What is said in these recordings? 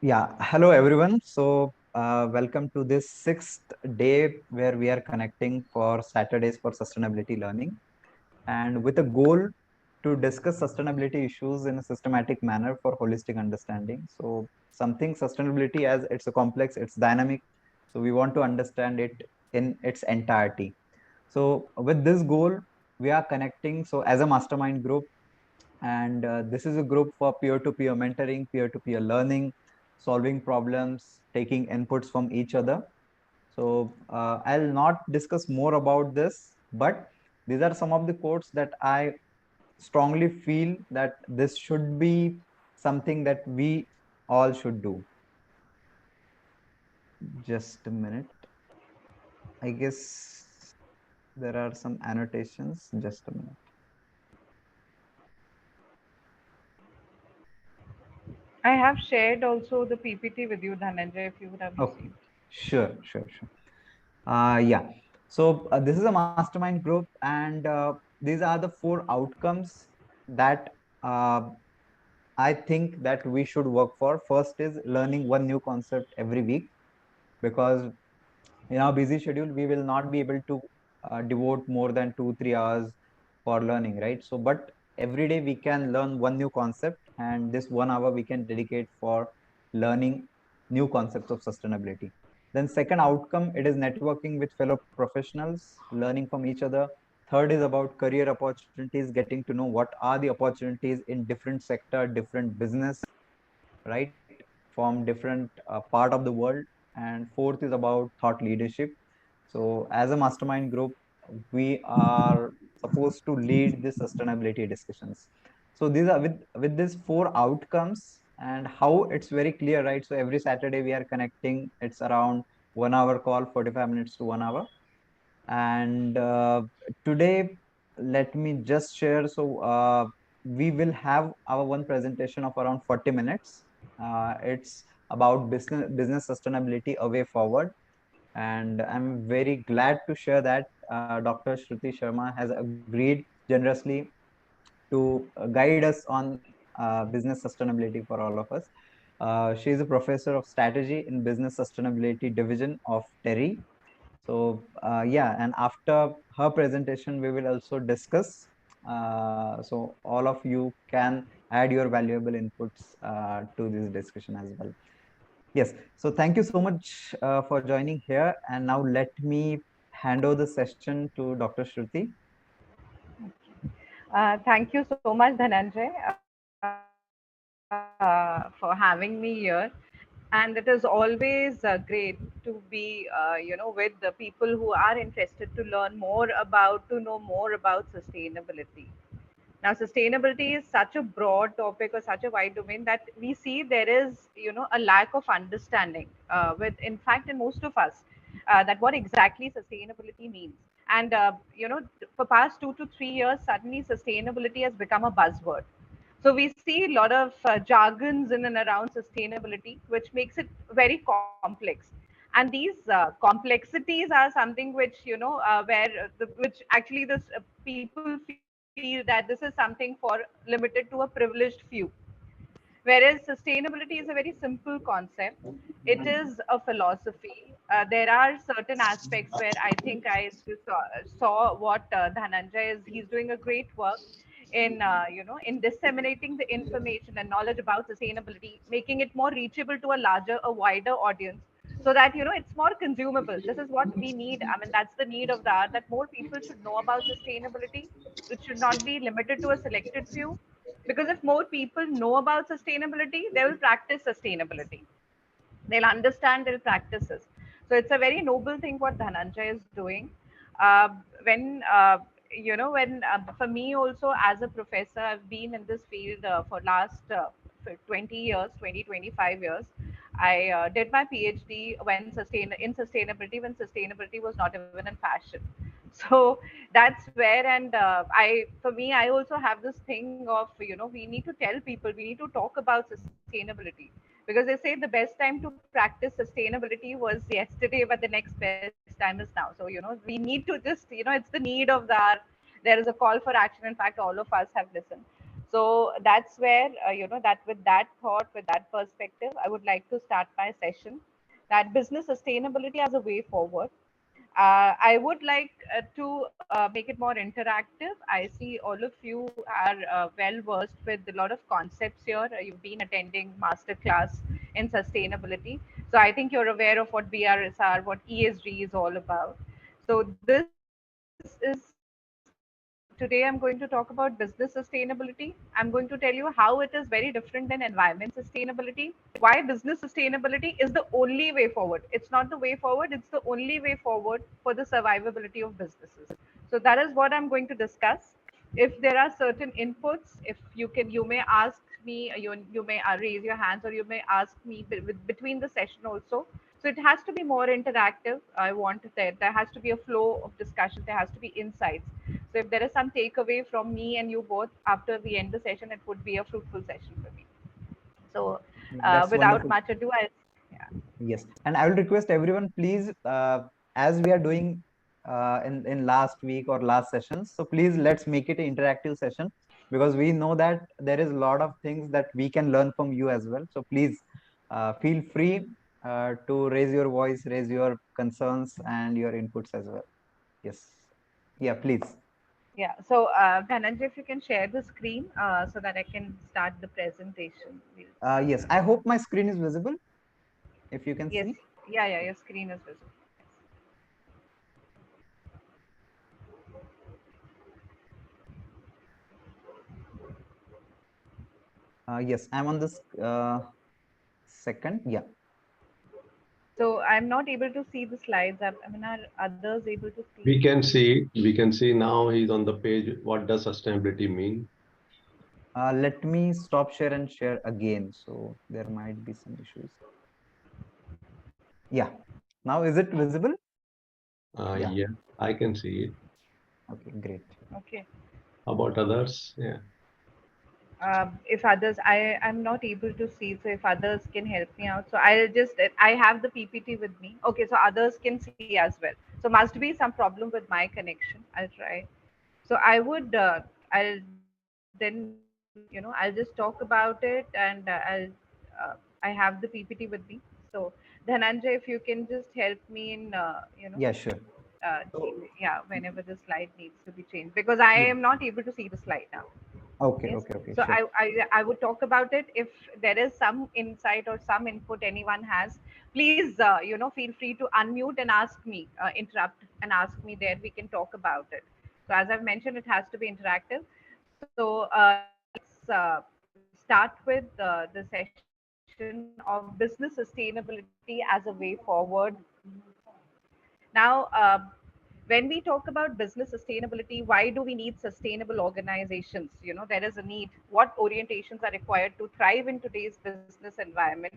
Yeah, hello everyone. Welcome to this sixth day where we are connecting for Saturdays for sustainability learning and with a goal to discuss sustainability issues in a systematic manner for holistic understanding. So, something sustainability as it's a complex, it's dynamic. So, we want to understand it in its entirety. So, with this goal, we are connecting. So, as a mastermind group, and this is a group for peer-to-peer mentoring, peer-to-peer learning, solving problems, taking inputs from each other. So I'll not discuss more about this, but these are some of the quotes that I strongly feel that this should be something that we all should do. Just a minute. I guess there are some annotations. Just a minute. I have shared also the PPT with you, Dhananjay, if you would have Okay. received. Sure. Yeah. So this is a mastermind group, and these are the four outcomes that uh, I think that we should work for. First is learning one new concept every week, because in our busy schedule we will not be able to devote more than 2 3 hours for learning, right? So, but every day we can learn one new concept, and this 1 hour we can dedicate for learning new concepts of sustainability. Then second outcome, it is networking with fellow professionals, learning from each other. Third is about career opportunities, getting to know what are the opportunities in different sector, different business, right, from different part of the world. And fourth is about thought leadership. So as a mastermind group, we are supposed to lead the sustainability discussions. So these are with these four outcomes, and how it's very clear, right? So every Saturday we are connecting. It's around 1 hour call, 45 minutes to 1 hour. And today, let me just share. So we will have our one presentation of around 40 minutes. It's about business sustainability, a way forward. And I'm very glad to share that Dr. Shruti Sharma has agreed generously to guide us on business sustainability for all of us. She is a professor of strategy in business sustainability division of TERI. So yeah, and after her presentation, we will also discuss. So all of you can add your valuable inputs to this discussion as well. Yes. So thank you so much for joining here. And now let me hand over the session to Dr. Shruti. Thank you so much, Dhananjay, for having me here. And it is always great to be, with the people who are interested to learn more about, to know more about sustainability. Now, sustainability is such a broad topic or such a wide domain that we see there is, a lack of understanding in fact, in most of us, that what exactly sustainability means. And, for past 2 to 3 years, suddenly sustainability has become a buzzword. So we see a lot of jargons in and around sustainability, which makes it very complex. And these complexities are something which, which actually this people feel that this is something for limited to a privileged few. Whereas sustainability is a very simple concept. It is a philosophy. There are certain aspects where I think I saw what Dhananjay is. He's doing a great work in, in disseminating the information and knowledge about sustainability, making it more reachable to a larger, a wider audience, so that it's more consumable. This is what we need. I mean, that's the need of the hour. That more people should know about sustainability. It should not be limited to a selected few, because if more people know about sustainability, they will practice sustainability. They'll understand, they'll practice it. So it's a very noble thing what Dhananjay is doing. When when For me also, as a professor, I've been in this field for last for 20 years, 20 to 25 years. I did my PhD in sustainability, when sustainability was not even in fashion. So that's where, and for me, I also have this thing of, we need to tell people, we need to talk about sustainability, because they say the best time to practice sustainability was yesterday, but the next best time is now. So we need to just, it's the need of the hour. There is a call for action. In fact, all of us have listened. So that's where, that with that thought, with that perspective, I would like to start my session, that business sustainability as a way forward. I would like to make it more interactive. I see all of you are well versed with a lot of concepts here. You've been attending masterclass in sustainability, so I think you're aware of what BRSR, what ESG is all about. So this is today. I'm going to talk about business sustainability. I'm going to tell you how it is very different than environment sustainability. Why business sustainability is the only way forward. It's not the way forward, it's the only way forward for the survivability of businesses. So that is what I'm going to discuss. If there are certain inputs, if you may ask me, you may raise your hands, or you may ask me between the session also. So it has to be more interactive. I want that there has to be a flow of discussion. There has to be insights. So if there is some takeaway from me and you both after we end the session, it would be a fruitful session for me. So That's without wonderful. much ado, I yeah. Yes, and I will request everyone, please, as we are doing in last week or last sessions, so please let's make it an interactive session, because we know that there is a lot of things that we can learn from you as well. So please feel free to raise your voice, raise your concerns and your inputs as well. Yes, yeah, please. Yeah. So Dhananjay, if you can share the screen so that I can start the presentation. We'll start Yes, now. I hope my screen is visible. If you can Yes. see. Yeah. Yeah. Your screen is visible. Yes. Yes, I'm on this second. Yeah. So I'm not able to see the slides. I mean, are others able to see? We can see, we can see now he's on the page. What does sustainability mean? Let me stop share and share again. So there might be some issues. Yeah. Now is it visible? Yeah. Yeah, I can see it. Okay, great. Okay. How about others? Yeah. If others, I'm not able to see. So if others can help me out, so I'll just I have the PPT with me. Okay, so others can see as well. So must be some problem with my connection. I'll try. So I would I'll then I'll just talk about it, and I have the PPT with me. So Dhananjay, if you can just help me in Yeah, sure. So yeah, whenever the slide needs to be changed, because I yeah. am not able to see the slide now. Okay, Yes. okay, okay, So sure. I would talk about it. If there is some insight or some input anyone has, please, feel free to unmute and ask me, interrupt and ask me there. We can talk about it. So as I've mentioned, it has to be interactive. So let's start with the session of business sustainability as a way forward. Now, when we talk about business sustainability, why do we need sustainable organizations? There is a need. What orientations are required to thrive in today's business environment?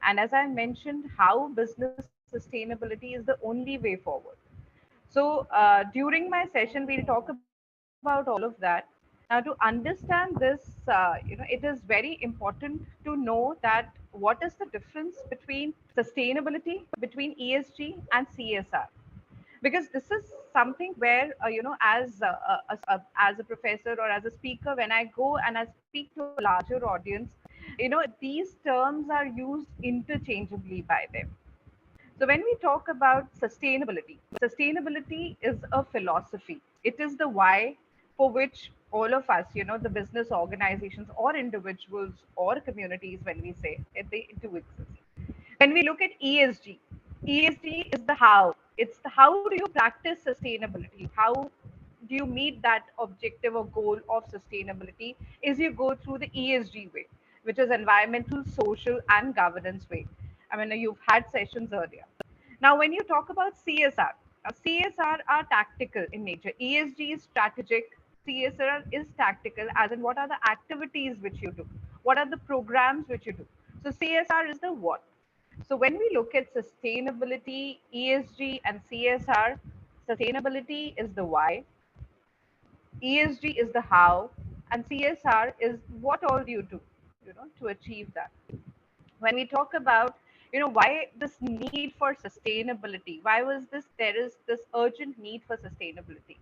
And as I mentioned, how business sustainability is the only way forward. So, during my session, we'll talk about all of that. Now, to understand this, it is very important to know that what is the difference between sustainability, between ESG and CSR, because this is something where as a professor or as a speaker, when I go and I speak to a larger audience, these terms are used interchangeably by them. So when we talk about sustainability is a philosophy. It is the why for which all of us, the business organizations or individuals or communities, when we say it, they do exist. When we look at ESG, ESG is the how. It's the how do you practice sustainability? How do you meet that objective or goal of sustainability? Is you go through the ESG way, which is environmental, social, and governance way. I mean, you've had sessions earlier. Now, when you talk about CSR, CSR are tactical in nature. ESG is strategic. CSR is tactical, as in what are the activities which you do? What are the programs which you do? So, CSR is the what. So, when we look at sustainability, ESG, and CSR, sustainability is the why, ESG is the how, and CSR is what all do you do, to achieve that. When we talk about, why this need for sustainability, why was this there is this urgent need for sustainability.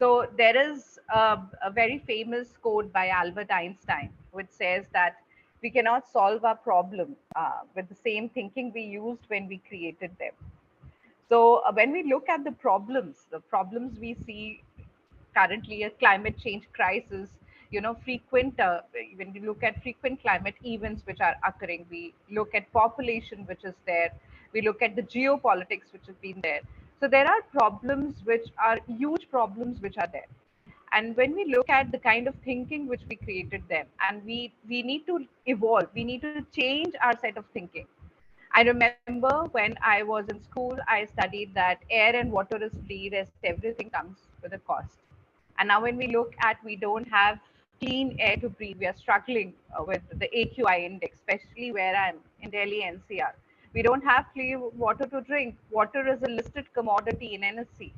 So there is a very famous quote by Albert Einstein, which says that we cannot solve our problem with the same thinking we used when we created them. So when we look at the problems we see currently, a climate change crisis, frequent, when we look at frequent climate events which are occurring, we look at population which is there, we look at the geopolitics which have been there. So there are problems which are huge problems which are there. And when we look at the kind of thinking which we created them, and we need to evolve, we need to change our set of thinking. I remember when I was in school, I studied that air and water is free, rest everything comes with a cost. And now when we look at, we don't have clean air to breathe. We are struggling with the AQI index, especially where I'm in Delhi NCR. We don't have clean water to drink. Water is a listed commodity in NSC.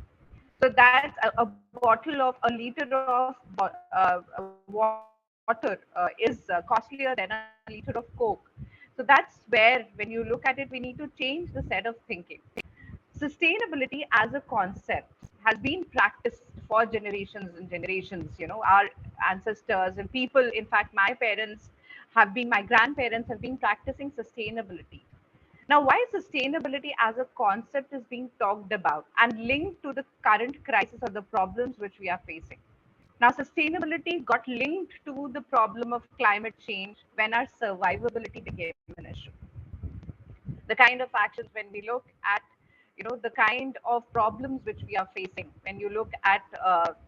So that's a bottle of a liter of water is costlier than a liter of Coke. So that's where, when you look at it, we need to change the set of thinking. Sustainability as a concept has been practiced for generations and generations. Our ancestors and people, in fact, my parents my grandparents have been practicing sustainability. Now, why sustainability as a concept is being talked about and linked to the current crisis or the problems which we are facing? Now, sustainability got linked to the problem of climate change when our survivability became an issue. The kind of actions, when we look at, the kind of problems which we are facing, when you look at,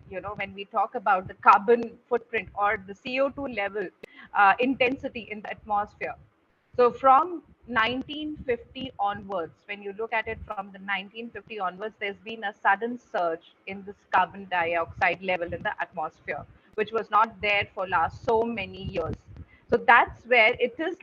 when we talk about the carbon footprint or the CO2 level intensity in the atmosphere. So from 1950 onwards, when you look at it from the 1950 onwards, there's been a sudden surge in this carbon dioxide level in the atmosphere, which was not there for last so many years. So that's where it is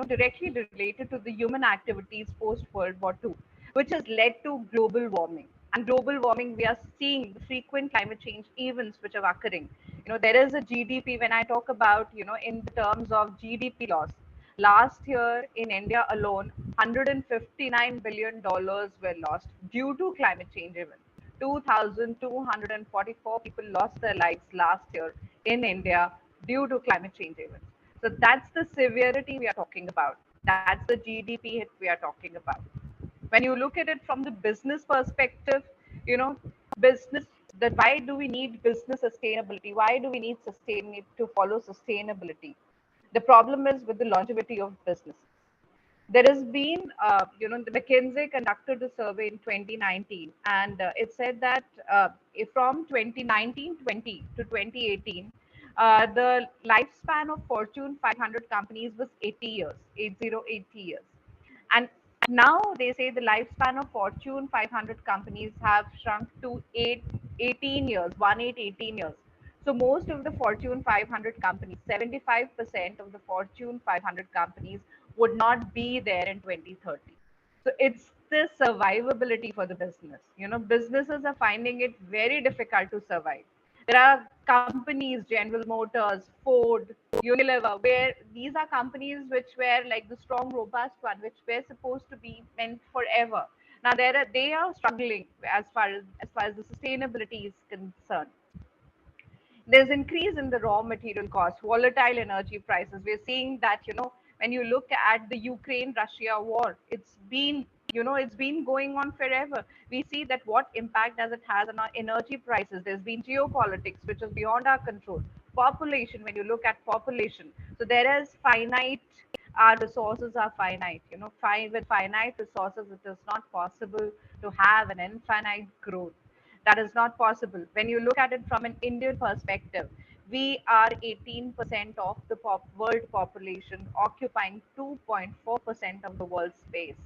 directly related to the human activities post World War II, which has led to global warming. And global warming, we are seeing the frequent climate change events which are occurring. There is a GDP, when I talk about, in the terms of GDP loss. Last year in India alone, $159 billion were lost due to climate change events. 2,244 people lost their lives last year in India due to climate change events. So that's the severity we are talking about. That's the GDP hit we are talking about. When you look at it from the business perspective, business, that why do we need business sustainability? Why do we need to follow sustainability? The problem is with the longevity of businesses. There has been, the McKinsey conducted a survey in 2019, and it said that from 2019-20 to 2018, the lifespan of Fortune 500 companies was 80 years, 80 years. And now they say the lifespan of Fortune 500 companies have shrunk to 18 years, 18 years. So most of the Fortune 500 companies, 75% of the Fortune 500 companies would not be there in 2030. So it's the survivability for the business. Businesses are finding it very difficult to survive. There are companies, General Motors, Ford, Unilever, where these are companies which were like the strong, robust one, which were supposed to be meant forever. Now they are struggling as far as the sustainability is concerned. There's increase in the raw material costs, volatile energy prices. We're seeing that, when you look at the Ukraine Russia war, it's been going on forever. We see that what impact does it has on our energy prices. There's been geopolitics, which is beyond our control. Population, when you look at population, so there is finite, our resources are finite. With finite resources, it is not possible to have an infinite growth. That is not possible. When you look at it from an Indian perspective, we are 18% of the world population, occupying 2.4% of the world space.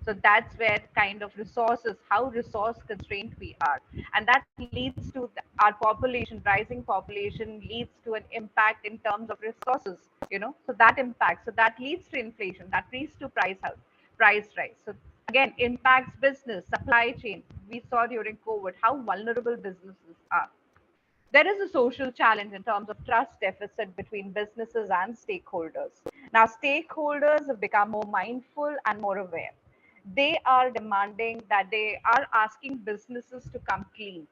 So that's where kind of resources, how resource constrained we are. And that leads to our population, rising population leads to an impact in terms of resources, so that impacts. So that leads to inflation, that leads to price rise. So again, impacts business, supply chain. We saw during COVID how vulnerable businesses are. There is a social challenge in terms of trust deficit between businesses and stakeholders. Now, stakeholders have become more mindful and more aware. They are demanding that they are asking businesses to come clean.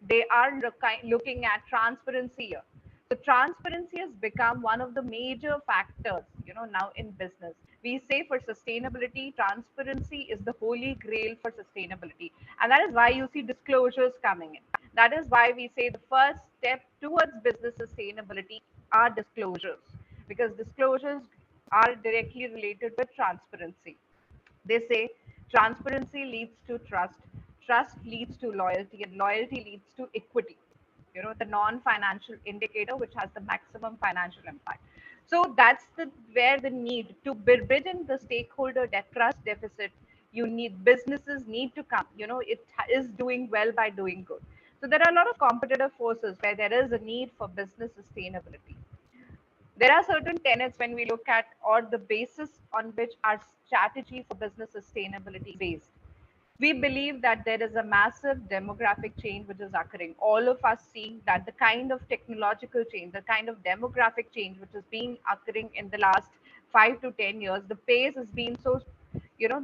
They are looking at transparency here. So transparency has become one of the major factors, now in business. We say for sustainability, transparency is the holy grail for sustainability. And that is why you see disclosures coming in. That is why we say the first step towards business sustainability are disclosures, because disclosures are directly related with transparency. They say transparency leads to trust, trust leads to loyalty, and loyalty leads to equity. The non-financial indicator which has the maximum financial impact. So that's where the need to bridge in the stakeholder trust deficit. You need businesses need to come. It is doing well by doing good. So there are a lot of competitive forces where there is a need for business sustainability. There are certain tenets when we look at, or the basis on which our strategy for business sustainability is based. We believe that there is a massive demographic change which is occurring. All of us seeing that the kind of technological change, the kind of demographic change which is being occurring in the last 5 to 10 years, the pace has been so,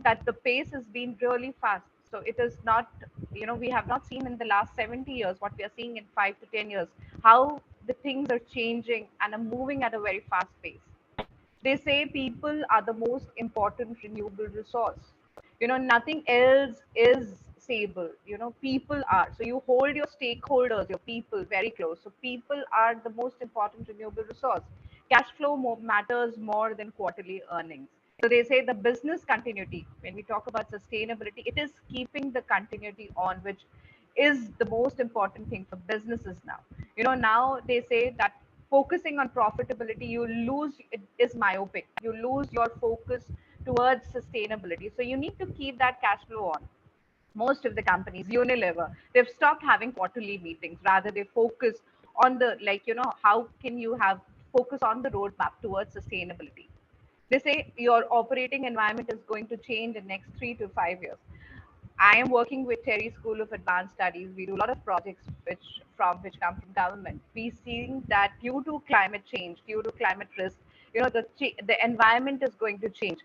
that the pace has been really fast. So it is not, we have not seen in the last 70 years what we are seeing in 5 to 10 years, how the things are changing and are moving at a very fast pace. They say people are the most important renewable resource. Nothing else is stable. People are. So you hold your stakeholders, your people very close. So people are the most important renewable resource. Cash flow matters more than quarterly earnings. So they say the business continuity, when we talk about sustainability, it is keeping the continuity on, which is the most important thing for businesses now. Now they say that focusing on profitability, you lose, it is myopic. You lose your focus towards sustainability. So you need to keep that cash flow on. Most of the companies, Unilever, they've stopped having quarterly meetings. Rather, they focus on the, like, how can you have focus on the roadmap towards sustainability. They say your operating environment is going to change in next 3 to 5 years. I am working with TERI School of Advanced Studies. We do a lot of projects which come from government. We seeing that due to climate change, due to climate risk, the environment is going to change.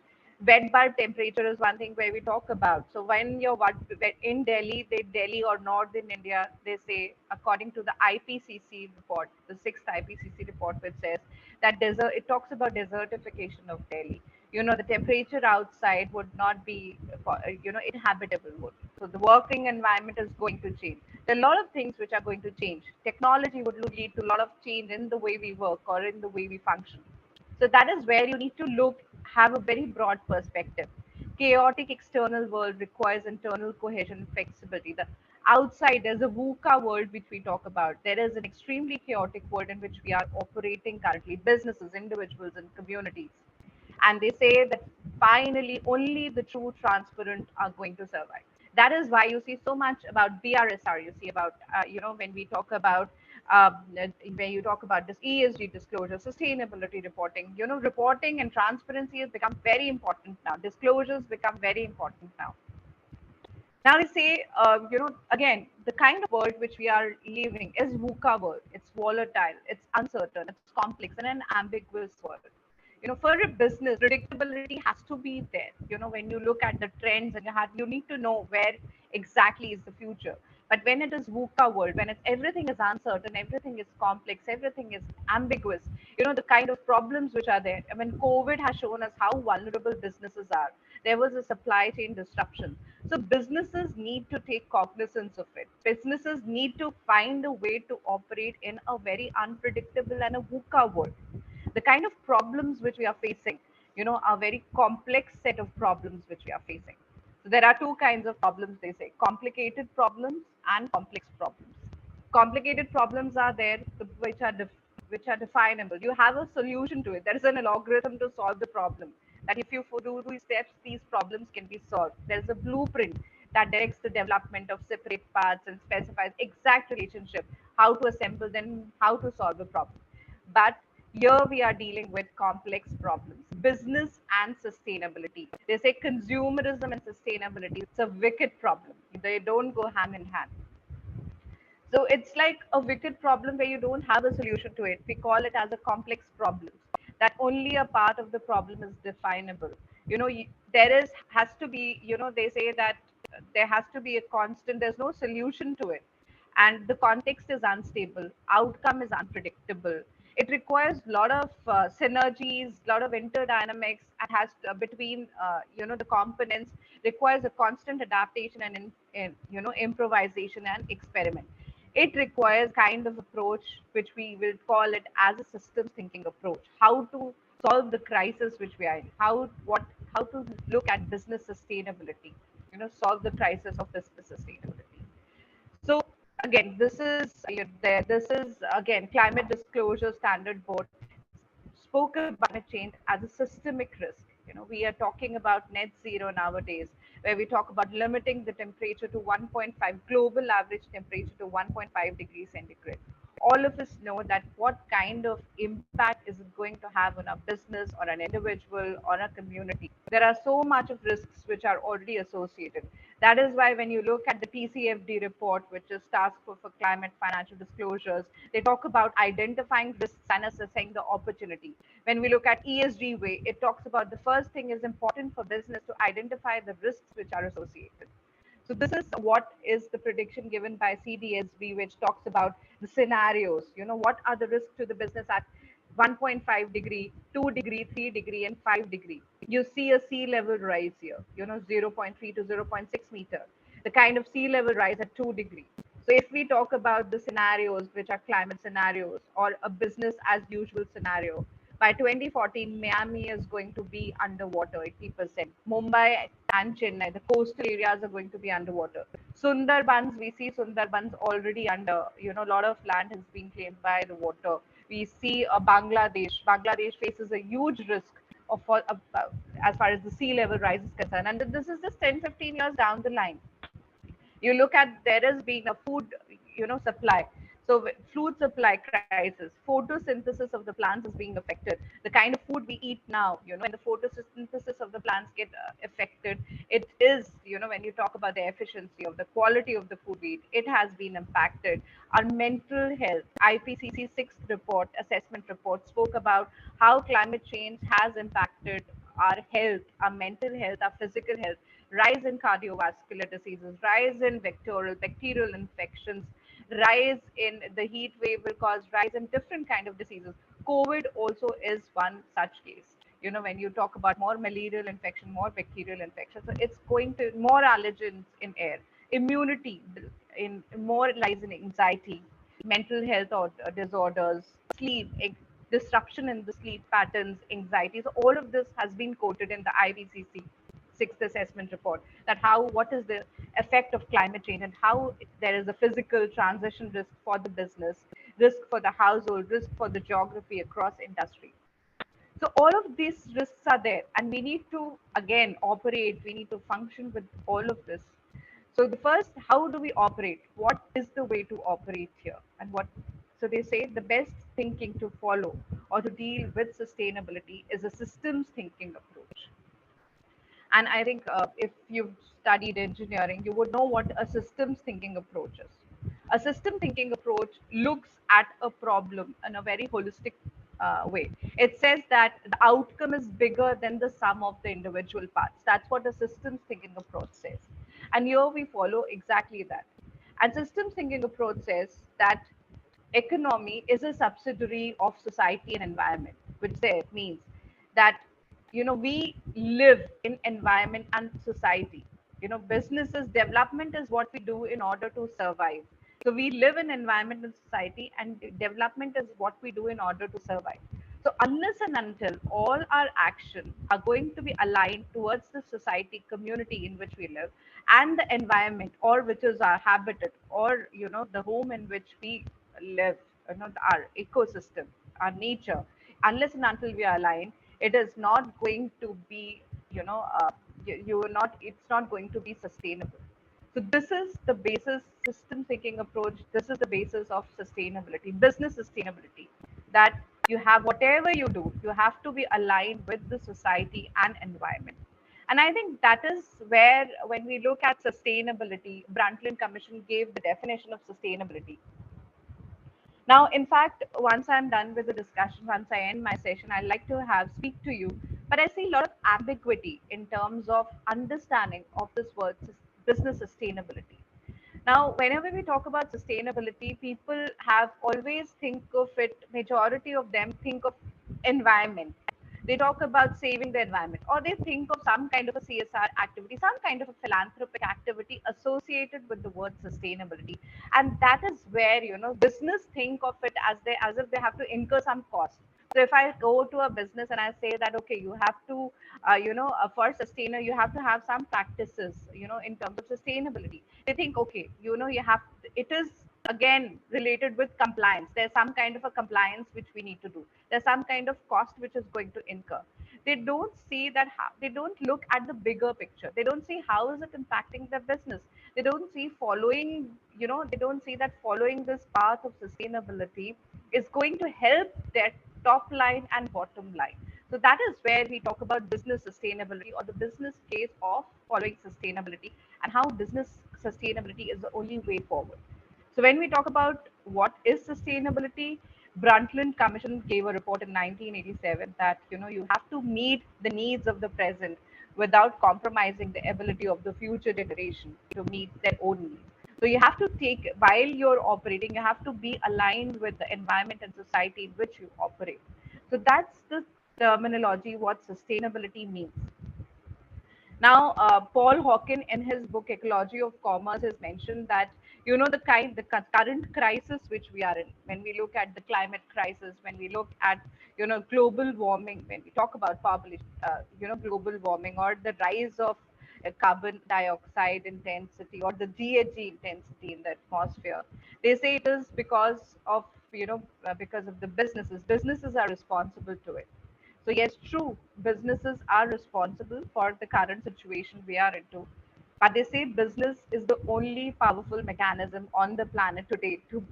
Wet bulb temperature is one thing where we talk about. So when in Delhi, Delhi or northern India, they say according to the IPCC report, the sixth IPCC report, which says that it talks about desertification of Delhi. The temperature outside would not be inhabitable would. So the working environment is going to change. There are a lot of things which are going to change. Technology would lead to a lot of change in the way we work or in the way we function. So that is where you need to have a very broad perspective. Chaotic external world requires internal cohesion and flexibility. The outside, there's a VUCA world which we talk about. There is an extremely chaotic world in which we are operating currently, businesses, individuals, and communities. And they say that finally only the true transparent are going to survive. That is why you see so much about BRSR. You see about when we talk about when you talk about this ESG disclosure, sustainability reporting. Reporting and transparency has become very important now. Disclosures become very important now. Now they say, again, the kind of world which we are living is VUCA world. It's volatile, it's uncertain, it's complex, and an ambiguous world. For a business, predictability has to be there. When you look at the trends and you need to know where exactly is the future. But when it is VUCA world, when everything is uncertain, everything is complex, everything is ambiguous, the kind of problems which are there. I mean, COVID has shown us how vulnerable businesses are. There was a supply chain disruption. So businesses need to take cognizance of it. Businesses need to find a way to operate in a very unpredictable and a VUCA world. The kind of problems which we are facing, are very complex set of problems which we are facing. So there are two kinds of problems, they say: complicated problems and complex problems. Complicated problems are there, which are definable. You have a solution to it. There is an algorithm to solve the problem. That if you do these steps, these problems can be solved. There is a blueprint that directs the development of separate parts and specifies exact relationship, how to assemble them, how to solve a problem. But here we are dealing with complex problems, business and sustainability. They say consumerism and sustainability, it's a wicked problem. They don't go hand in hand. So it's like a wicked problem where you don't have a solution to it. We call it as a complex problem, that only a part of the problem is definable. there is has to be, they say that there has to be a constant, there's no solution to it, and the context is unstable, outcome is unpredictable. It requires a lot of synergies, a lot of interdynamics, and has between the components, requires a constant adaptation and improvisation and experiment. It requires kind of approach which we will call it as a systems thinking approach, how to solve the crisis which we are in, how to look at business sustainability, solve the crisis of business sustainability. So again, this is again climate disclosure standard board spoke about climate change as a systemic risk. We are talking about net zero nowadays, where we talk about limiting the temperature to 1.5, global average temperature to 1.5 degrees centigrade. All of us know that what kind of impact is it going to have on our business or an individual or a community. There are so much of risks which are already associated. That is why when you look at the TCFD report, which is Task Force for Climate Financial Disclosures, they talk about identifying risks and assessing the opportunity. When we look at ESG way, it talks about the first thing is important for business to identify the risks which are associated. So this is what is the prediction given by CDSB, which talks about the scenarios. What are the risks to the business at 1.5 degree, 2 degree, 3 degree, and 5 degree. You see a sea level rise here, zero point 0.3 to zero point 0.6 meter. The kind of sea level rise at 2 degree. So if we talk about the scenarios, which are climate scenarios or a business as usual scenario, by 2014, Miami is going to be underwater 80%. Mumbai and Chennai, the coastal areas are going to be underwater. Sundarbans, we see Sundarbans already under, a lot of land has been claimed by the water. We see Bangladesh. Bangladesh faces a huge risk as far as the sea level rise is concerned. And this is just 10, 15 years down the line. You look at, there has been a food supply, so food supply crisis, photosynthesis of the plants is being affected. The kind of food we eat now, when the photosynthesis of the plants get affected, it is, when you talk about the efficiency of the quality of the food we eat, it has been impacted. Our mental health, IPCC sixth report assessment report spoke about how climate change has impacted our health, our mental health, our physical health, rise in cardiovascular diseases, rise in bacterial infections, rise in the heat wave will cause rise in different kind of diseases. COVID also is one such case. When you talk about more malarial infection, more bacterial infection, so it's going to more allergens in air, immunity in more lies in anxiety, mental health or disorders, sleep, disruption in the sleep patterns, anxieties. All of this has been quoted in the IPCC sixth assessment report, that how what is the effect of climate change and how there is a physical transition risk for the business, risk for the household, risk for the geography across industry. So all of these risks are there, and we need to again operate. We need to function with all of this. So the first, how do we operate? What is the way to operate here, and what? So they say the best thinking to follow or to deal with sustainability is a systems thinking approach. And I think if you've studied engineering, you would know what a systems thinking approach is. A system thinking approach looks at a problem in a very holistic way. It says that the outcome is bigger than the sum of the individual parts. That's what a systems thinking approach says. And here we follow exactly that. And systems thinking approach says that economy is a subsidiary of society and environment, which means that we live in environment and society. Businesses development is what we do in order to survive. So we live in environment and society, and development is what we do in order to survive. So unless and until all our actions are going to be aligned towards the society community in which we live, and the environment, or which is our habitat, or the home in which we live, our ecosystem, our nature, unless and until we are aligned, it is not going to be, you will not, it's not going to be sustainable. So this is the basis, system thinking approach. This is the basis of sustainability, business sustainability, that you have, whatever you do, you have to be aligned with the society and environment. And I think that is where, when we look at sustainability, Brundtland Commission gave the definition of sustainability. Now, in fact, once I'm done with the discussion, once I end my session, I'd like to have speak to you but I see a lot of ambiguity in terms of understanding of this word business sustainability. Now, whenever we talk about sustainability, people have always think of it, majority of them think of environment. They talk about saving the environment, or they think of some kind of a CSR activity, some kind of a philanthropic activity associated with the word sustainability. And that is where, business think of it as if they have to incur some cost. So if I go to a business and I say that, okay, you have to, for sustainer, you have to have some practices, in terms of sustainability. They think, okay, it is again related with compliance. There's some kind of a compliance which we need to do. There's some kind of cost which is going to incur. They don't see that, they don't look at the bigger picture. They don't see how is it impacting their business. They don't see they don't see that following this path of sustainability is going to help their top line and bottom line. So that is where we talk about business sustainability, or the business case of following sustainability, and how business sustainability is the only way forward. So when we talk about what is sustainability, Brundtland Commission gave a report in 1987 that you have to meet the needs of the present without compromising the ability of the future generation to meet their own needs. So you have to take, while you're operating, you have to be aligned with the environment and society in which you operate. So that's the terminology what sustainability means. Now, Paul Hawken, in his book Ecology of Commerce, has mentioned that the current crisis which we are in, when we look at the climate crisis, when we look at global warming, when we talk about population, global warming, or the rise of carbon dioxide intensity, or the GHG intensity in the atmosphere, they say it is because of the businesses. Businesses are responsible to it. So yes, true, businesses are responsible for the current situation we are into. But they say business is the only powerful mechanism on the planet today to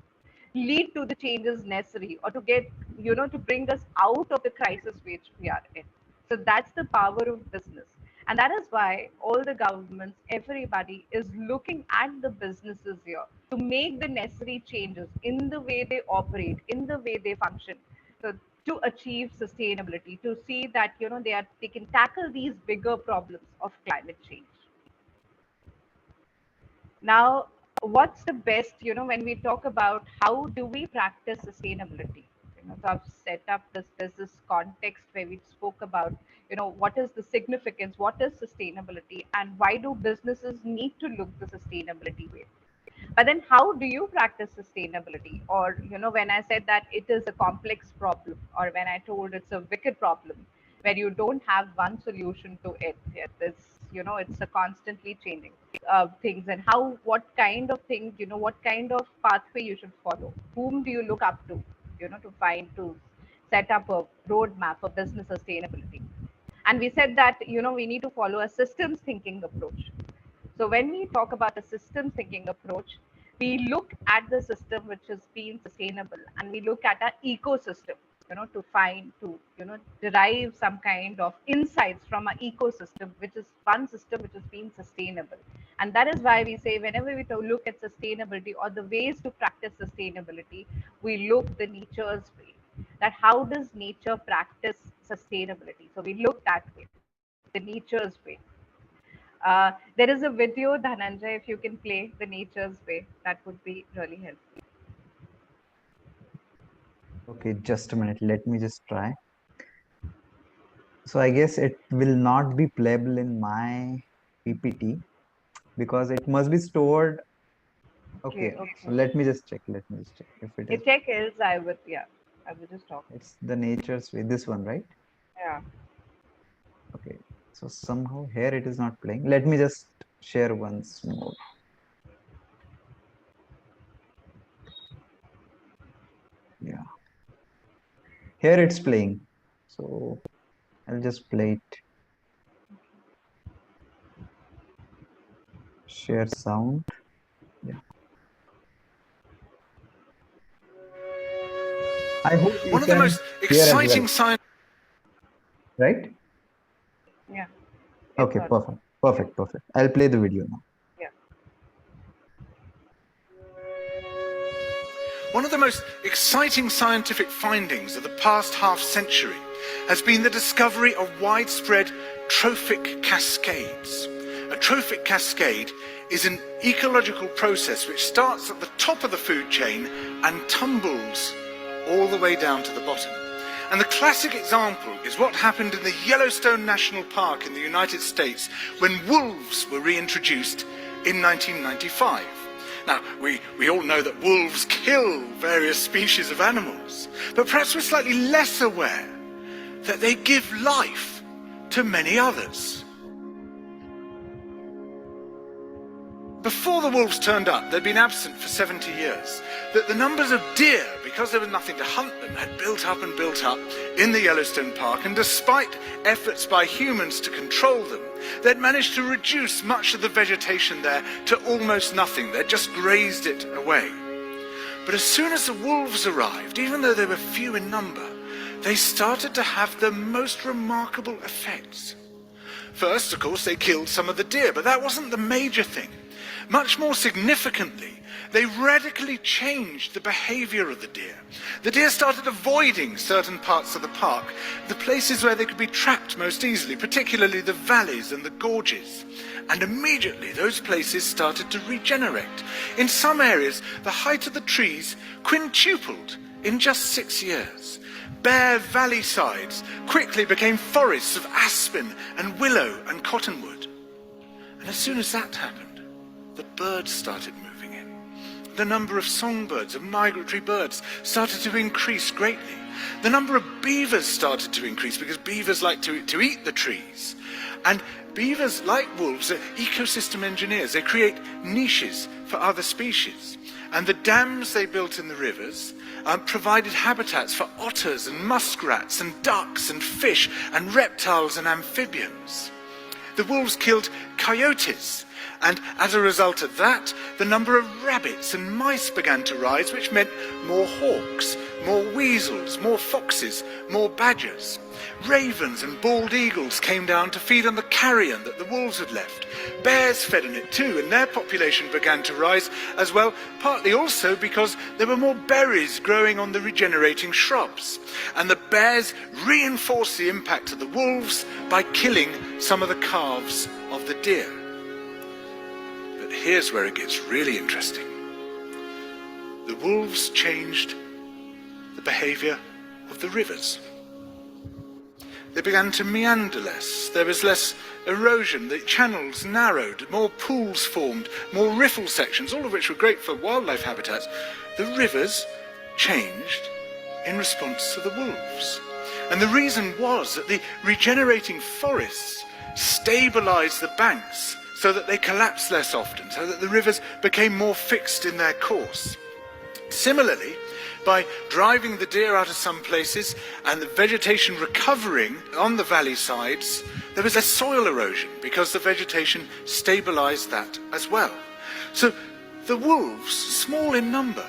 lead to the changes necessary, or to to bring us out of the crisis which we are in. So that's the power of business. And that is why all the governments, everybody is looking at the businesses here to make the necessary changes in the way they operate, in the way they function. So to achieve sustainability, to see that they can tackle these bigger problems of climate change. Now, what's the best, when we talk about how do we practice sustainability? So I've set up this context where we spoke about, what is the significance, what is sustainability, and why do businesses need to look the sustainability way? But then how do you practice sustainability? Or, when I said that it is a complex problem, or when I told it's a wicked problem, where you don't have one solution to it, it's a constantly changing things. And what kind of things, what kind of pathway you should follow? Whom do you look up to set up a roadmap for business sustainability? And we said that, we need to follow a systems thinking approach. So when we talk about a system thinking approach, we look at the system which has been sustainable, and we look at our ecosystem, derive some kind of insights from our ecosystem, which is one system which has been sustainable. And that is why we say whenever we look at sustainability or the ways to practice sustainability, we look the nature's way. That how does nature practice sustainability? So we look that way, the nature's way. There is a video, Dhananjay, if you can play the nature's way, that would be really helpful. Okay, just a minute. Let me just try. So I guess it will not be playable in my PPT because it must be stored. Okay, so let me just check. Let me just check if it is. Check else I would just talk. It's the nature's way. This one, right? Yeah. Okay. So somehow here it is not playing. Let me just share once more. Yeah. Here it's playing. So I'll just play it. Share sound. Yeah. I hope you One of the can most hear as exciting well. signs. Right? Yeah. Okay, perfect. Perfect, perfect. I'll play the video now. Yeah. One of the most exciting scientific findings of the past half century has been the discovery of widespread trophic cascades. A trophic cascade is an ecological process which starts at the top of the food chain and tumbles all the way down to the bottom. And the classic example is what happened in the Yellowstone National Park in the United States when wolves were reintroduced in 1995. Now, we all know that wolves kill various species of animals, but perhaps we're slightly less aware that they give life to many others. Before the wolves turned up, they'd been absent for 70 years. That the numbers of deer, because there was nothing to hunt them, had built up and built up in the Yellowstone Park, and despite efforts by humans to control them, they'd managed to reduce much of the vegetation there to almost nothing. They'd just grazed it away. But as soon as the wolves arrived, even though they were few in number, they started to have the most remarkable effects. First, of course, they killed some of the deer, but that wasn't the major thing. Much more significantly, they radically changed the behavior of the deer. The deer started avoiding certain parts of the park, the places where they could be trapped most easily, particularly the valleys and the gorges. And immediately those places started to regenerate. In some areas, the height of the trees quintupled in just 6 years. Bare valley sides quickly became forests of aspen and willow and cottonwood. And as soon as that happened, the birds started moving in. The number of songbirds, of migratory birds, started to increase greatly. The number of beavers started to increase because beavers like to eat the trees. And beavers, like wolves, are ecosystem engineers. They create niches for other species. And the dams they built in the rivers provided habitats for otters and muskrats and ducks and fish and reptiles and amphibians. The wolves killed coyotes, and as a result of that, the number of rabbits and mice began to rise, which meant more hawks, more weasels, more foxes, more badgers. Ravens and bald eagles came down to feed on the carrion that the wolves had left. Bears fed on it too, and their population began to rise as well, partly also because there were more berries growing on the regenerating shrubs. And the bears reinforced the impact of the wolves by killing some of the calves of the deer. But here's where it gets really interesting. The wolves changed the behavior of the rivers. They began to meander less. There was less erosion. The channels narrowed. More pools formed. More riffle sections, all of which were great for wildlife habitats. The rivers changed in response to the wolves. And the reason was that the regenerating forests stabilized the banks so that they collapsed less often, so that the rivers became more fixed in their course. Similarly, by driving the deer out of some places and the vegetation recovering on the valley sides, there was less soil erosion because the vegetation stabilized that as well. So the wolves, small in number,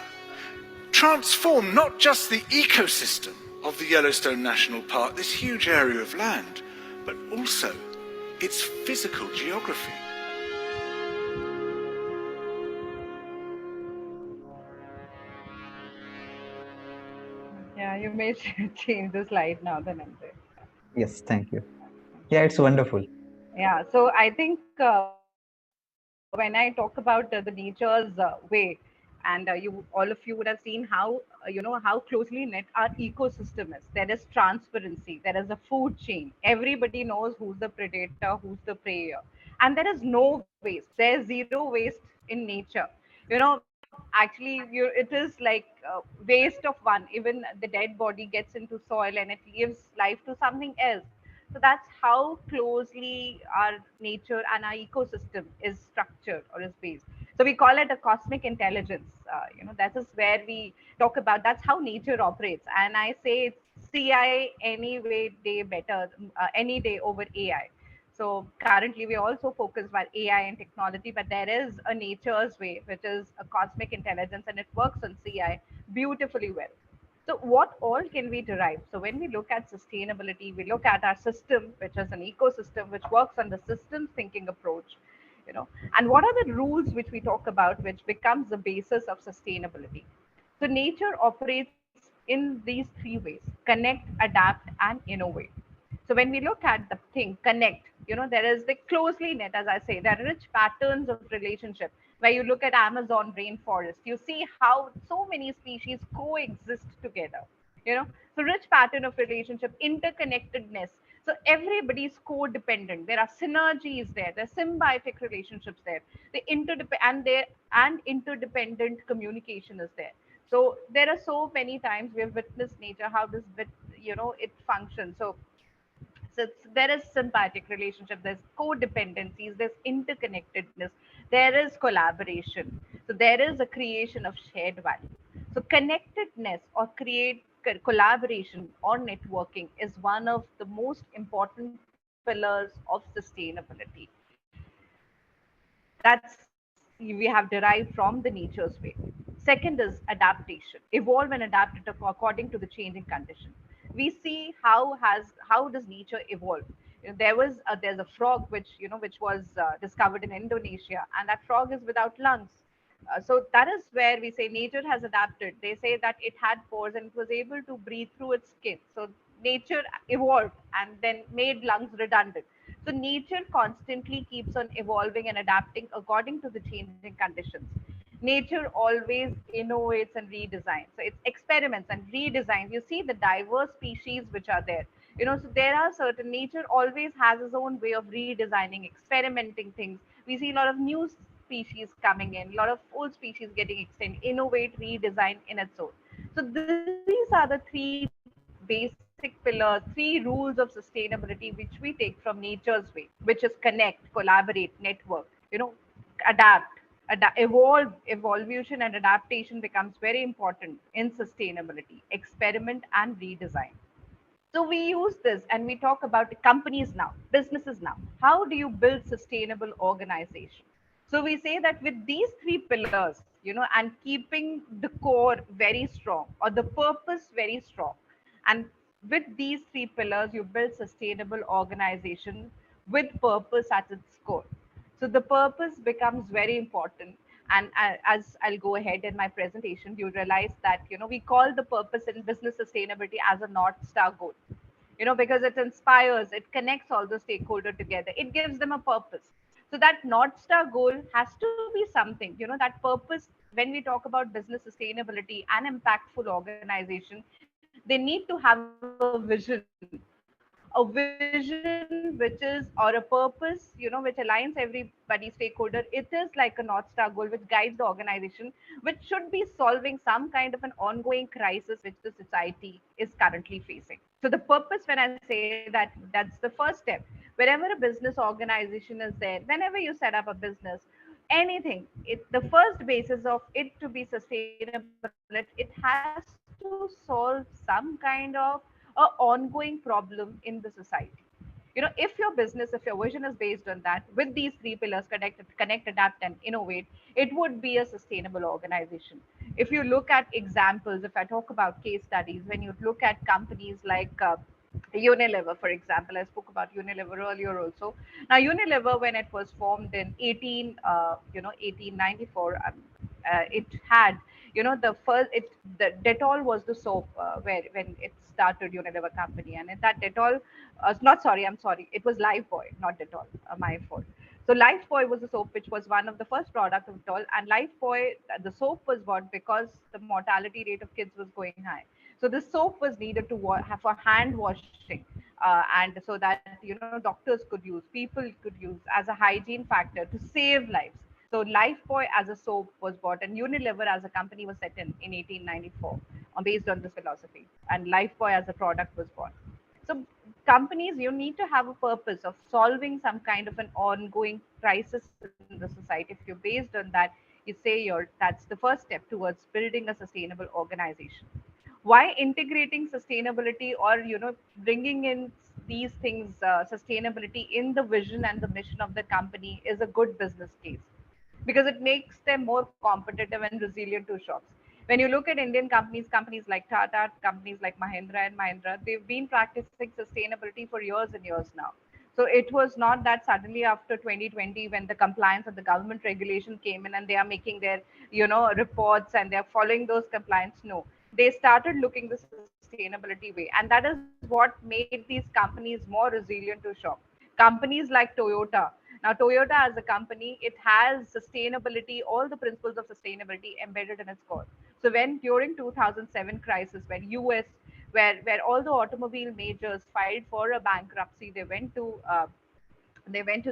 transformed not just the ecosystem of the Yellowstone National Park, this huge area of land, but also its physical geography. Yeah, you may change the slide now, Dhananjay. Yes, thank you. Yeah, it's wonderful. Yeah, so I think when I talk about the nature's way, and all of you would have seen how how closely knit our ecosystem is. There is transparency, there is a food chain. Everybody knows who's the predator, who's the prey, and there is no waste. There's zero waste in nature. Actually, it is like waste of one. Even the dead body gets into soil and it gives life to something else. So that's how closely our nature and our ecosystem is structured or is based. So we call it a cosmic intelligence. That is where we talk about. That's how nature operates. And I say it's CI any way day better, any day over AI. So currently we also focus on AI and technology, but there is a nature's way, which is a cosmic intelligence, and it works on CI beautifully well. So what all can we derive? So when we look at sustainability, we look at our system, which is an ecosystem, which works on the systems thinking approach, and what are the rules which we talk about, which becomes the basis of sustainability. So nature operates in in these three ways: connect, adapt, and innovate. So when we look at the thing, connect, there is the closely knit, as I say, there are rich patterns of relationship. Where you look at Amazon rainforest, you see how so many species coexist together. So rich pattern of relationship, interconnectedness. So everybody's codependent. There are synergies there. There's symbiotic relationships there. The interdependent communication is there. So there are so many times we have witnessed nature how this bit, it functions. So there is symbiotic relationship, there's codependencies, there's interconnectedness, there is collaboration. So there is a creation of shared value. So connectedness or collaboration or networking is one of the most important pillars of sustainability. That's we have derived from the nature's way. Second is adaptation. Evolve and adapt it according to the changing condition. We see how does nature evolve. There's a frog which was discovered in Indonesia, and that frog is without lungs. So that is where we say nature has adapted. They say that it had pores and it was able to breathe through its skin. So nature evolved and then made lungs redundant. So nature constantly keeps on evolving and adapting according to the changing conditions. Nature always innovates and redesigns. So it's experiments and redesigns. You see the diverse species which are there. So there are certain nature always has its own way of redesigning, experimenting things. We see a lot of new species coming in, a lot of old species getting extended, innovate, redesign in its own. So these are the three basic pillars, three rules of sustainability which we take from nature's way, which is connect, collaborate, network, adapt. Evolution and adaptation becomes very important in sustainability, experiment and redesign. So we use this and we talk about companies now, businesses now. How do you build sustainable organization? So we say that with these three pillars, and keeping the core very strong or the purpose very strong, and with these three pillars, you build sustainable organization with purpose at its core. So the purpose becomes very important. And as I'll go ahead in my presentation, you realize that we call the purpose in business sustainability as a North Star goal. Because it inspires, it connects all the stakeholder together, it gives them a purpose. So that North Star goal has to be something, that purpose. When we talk about business sustainability and impactful organization, they need to have a vision, a vision which is, or a purpose, which aligns everybody stakeholder. It is like a North Star goal which guides the organization, which should be solving some kind of an ongoing crisis which the society is currently facing. So the purpose, when I say that, that's the first step. Wherever a business organization is there, whenever you set up a business, anything, the first basis of it to be sustainable, it has to solve some kind of a ongoing problem in the society. If your business, if your vision is based on that, with these three pillars, connect, adapt, and innovate, it would be a sustainable organization. If you look at examples, if I talk about case studies, when you look at companies like Unilever, for example, I spoke about Unilever earlier also. Now, Unilever, when it was formed in 1894, it had, the first, the Dettol was the soap where when it started Unilever company, and in that Dettol, not sorry, I'm sorry, it was Lifebuoy, not Dettol, my fault. So Lifebuoy was the soap which was one of the first products of Dettol, and Lifebuoy, the soap was bought because the mortality rate of kids was going high. So the soap was needed to have for hand washing, and so that doctors could use, people could use as a hygiene factor to save lives. So Lifebuoy as a soap was bought, and Unilever as a company was set in 1894, based on this philosophy. And Lifebuoy as a product was born. So companies, you need to have a purpose of solving some kind of an ongoing crisis in the society. If you're based on that, you say that's the first step towards building a sustainable organization. Why integrating sustainability, or bringing in these things, sustainability in the vision and the mission of the company, is a good business case, because it makes them more competitive and resilient to shocks. When you look at Indian companies, companies like Tata, companies like Mahindra and Mahindra, they've been practicing sustainability for years and years now. So it was not that suddenly after 2020, when the compliance and the government regulation came in and they are making their reports and they're following those compliance. No, they started looking the sustainability way, and that is what made these companies more resilient to shock. Companies like Toyota, now Toyota as a company, it has sustainability, all the principles of sustainability embedded in its core. So when during 2007 crisis, when US, where all the automobile majors filed for a bankruptcy, they went to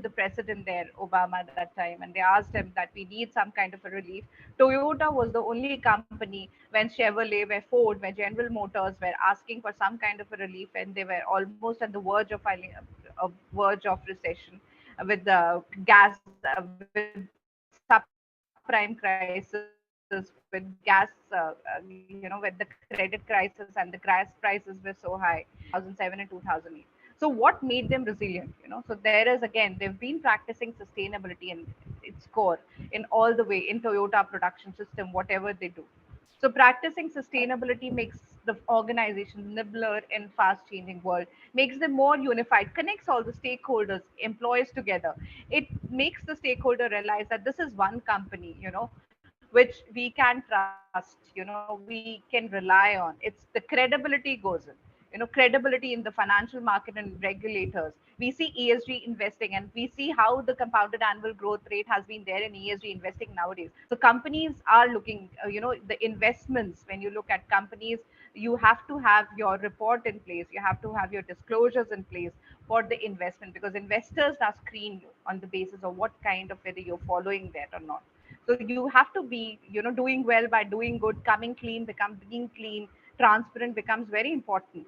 the president there, Obama, at that time, and they asked him that we need some kind of a relief. Toyota was the only company, when Chevrolet, where Ford, where General Motors were asking for some kind of a relief, and they were almost at the verge of filing a verge of recession with the gas, with subprime crisis, with gas, with the credit crisis, and the gas prices were so high, 2007 and 2008. So what made them resilient? So there is, again, they've been practicing sustainability in its core, in all the way, in Toyota production system, whatever they do. So practicing sustainability makes the organization nimbler in fast changing world, makes them more unified, connects all the stakeholders, employees together. It makes the stakeholder realize that this is one company, which we can trust, we can rely on. It's the credibility goes in. Credibility in the financial market and regulators. We see ESG investing, and we see how the compounded annual growth rate has been there in ESG investing nowadays. So companies are looking, the investments. When you look at companies, you have to have your report in place. You have to have your disclosures in place for the investment, because investors are screened on the basis of what kind of whether you're following that or not. So you have to be, doing well by doing good, coming clean, being clean, transparent becomes very important.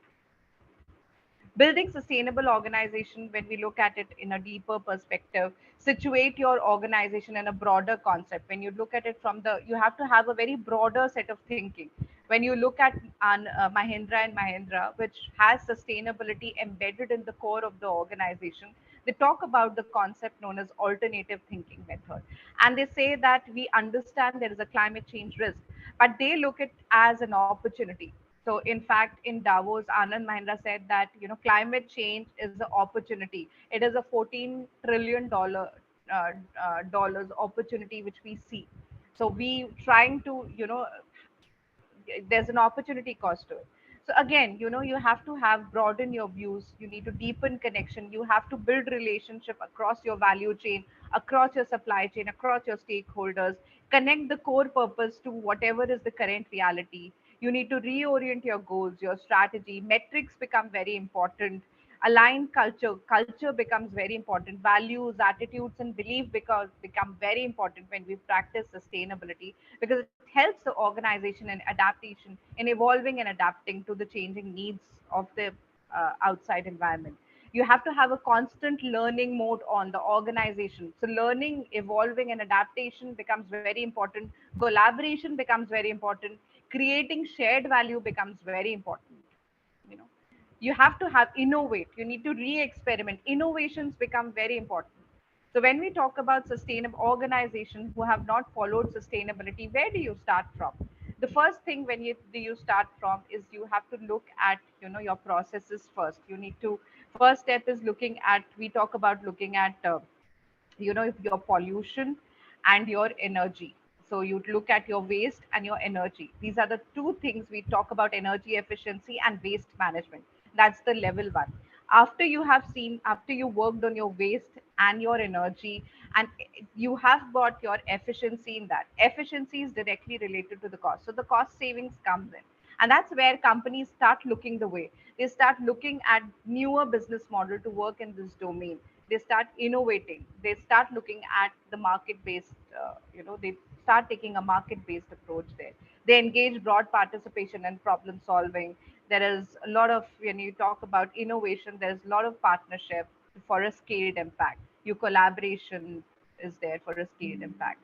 Building sustainable organization, when we look at it in a deeper perspective, situate your organization in a broader concept. When you look at it from the, you have to have a very broader set of thinking. When you look at Mahindra and Mahindra, which has sustainability embedded in the core of the organization, they talk about the concept known as alternative thinking method, and they say that we understand there is a climate change risk, but they look at as an opportunity. So, in fact, in Davos, Anand Mahindra said that climate change is an opportunity. It is a $14 trillion dollars opportunity which we see. So we trying to there's an opportunity cost to it. So again, you have to have broaden your views. You need to deepen connection. You have to build relationship across your value chain, across your supply chain, across your stakeholders. Connect the core purpose to whatever is the current reality. You need to reorient your goals, your strategy. Metrics become very important. Align culture. Culture becomes very important. Values, attitudes, and belief become very important when we practice sustainability, because it helps the organization in adaptation, in evolving and adapting to the changing needs of the outside environment. You have to have a constant learning mode on the organization. So learning, evolving, and adaptation becomes very important. Collaboration becomes very important. Creating shared value becomes very important. You know, you have to have innovate. You need to re-experiment. Innovations become very important. So when we talk about sustainable organization who have not followed sustainability, where do you start from? The first thing when you start from is you have to look at your processes first. You need to, first step is looking at, we talk about looking at your pollution and your energy. So you look at your waste and your energy. These are the two things we talk about: energy efficiency and waste management. That's the level one. After you have seen, after you worked on your waste and your energy, and you have got your efficiency, in that efficiency is directly related to the cost, so the cost savings comes in. And that's where companies start looking the way. They start looking at newer business model to work in this domain. They start innovating. They start looking at the market based, they start taking a market based approach there. They engage broad participation and problem solving. There is a lot of, when you talk about innovation, there's a lot of partnership for a scaled impact. Your collaboration is there for a scaled impact.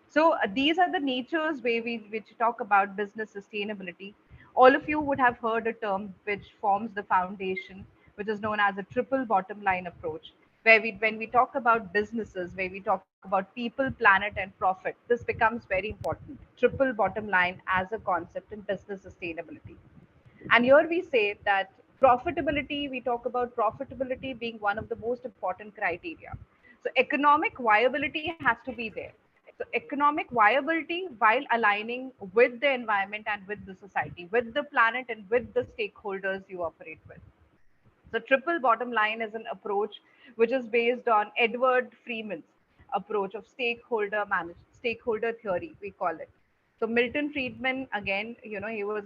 So these are the natures where we which talk about business sustainability. All of you would have heard a term which forms the foundation, which is known as a triple bottom line approach, where when we talk about businesses, where we talk about people, planet, and profit, this becomes very important. Triple bottom line as a concept in business sustainability. And here we say that profitability, we talk about profitability being one of the most important criteria. So economic viability has to be there. So economic viability while aligning with the environment and with the society, with the planet and with the stakeholders you operate with. So triple bottom line is an approach which is based on Edward Freeman's approach of stakeholder theory, we call it. So Milton Friedman, again, he was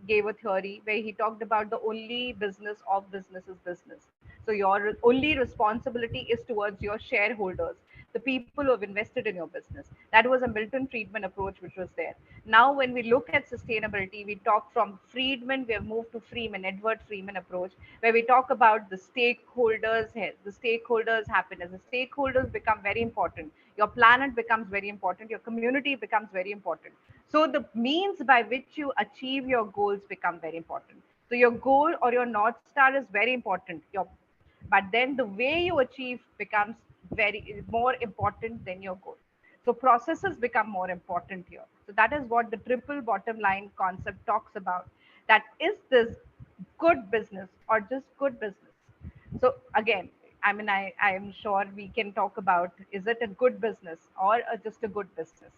gave a theory where he talked about the only business of business is business. So your only responsibility is towards your shareholders, the people who have invested in your business. That was a Milton Friedman approach which was there. Now, when we look at sustainability, we talk from Friedman, we have moved to Freeman, Edward Freeman approach, where we talk about the stakeholders' health, the stakeholders' happiness. The stakeholders become very important. Your planet becomes very important. Your community becomes very important. So the means by which you achieve your goals become very important. So your goal or your North Star is very important. But then the way you achieve becomes very more important than your goal. So processes become more important here. So that is what the triple bottom line concept talks about. That is this good business or just good business? So again, I mean, I am sure we can talk about, is it a good business or just a good business?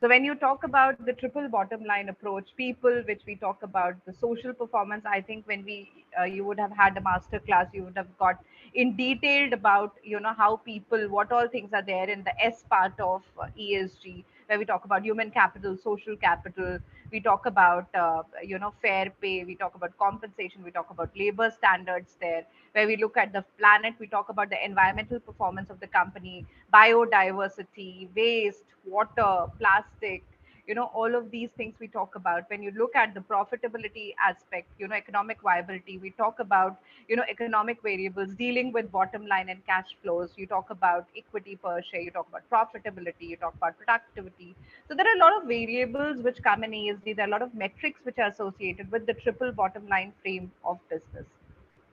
So when you talk about the triple bottom line approach, people, which we talk about the social performance, I think when you would have had a master class, you would have got in detailed about how people, what all things are there in the S part of ESG, where we talk about human capital, social capital, we talk about fair pay, we talk about compensation, we talk about labor standards there, where we look at the planet, we talk about the environmental performance of the company, biodiversity, waste, water, plastic, all of these things we talk about. When you look at the profitability aspect, economic viability, we talk about, economic variables dealing with bottom line and cash flows. You talk about equity per share, you talk about profitability, you talk about productivity. So there are a lot of variables which come in ESG. There are a lot of metrics which are associated with the triple bottom line frame of business.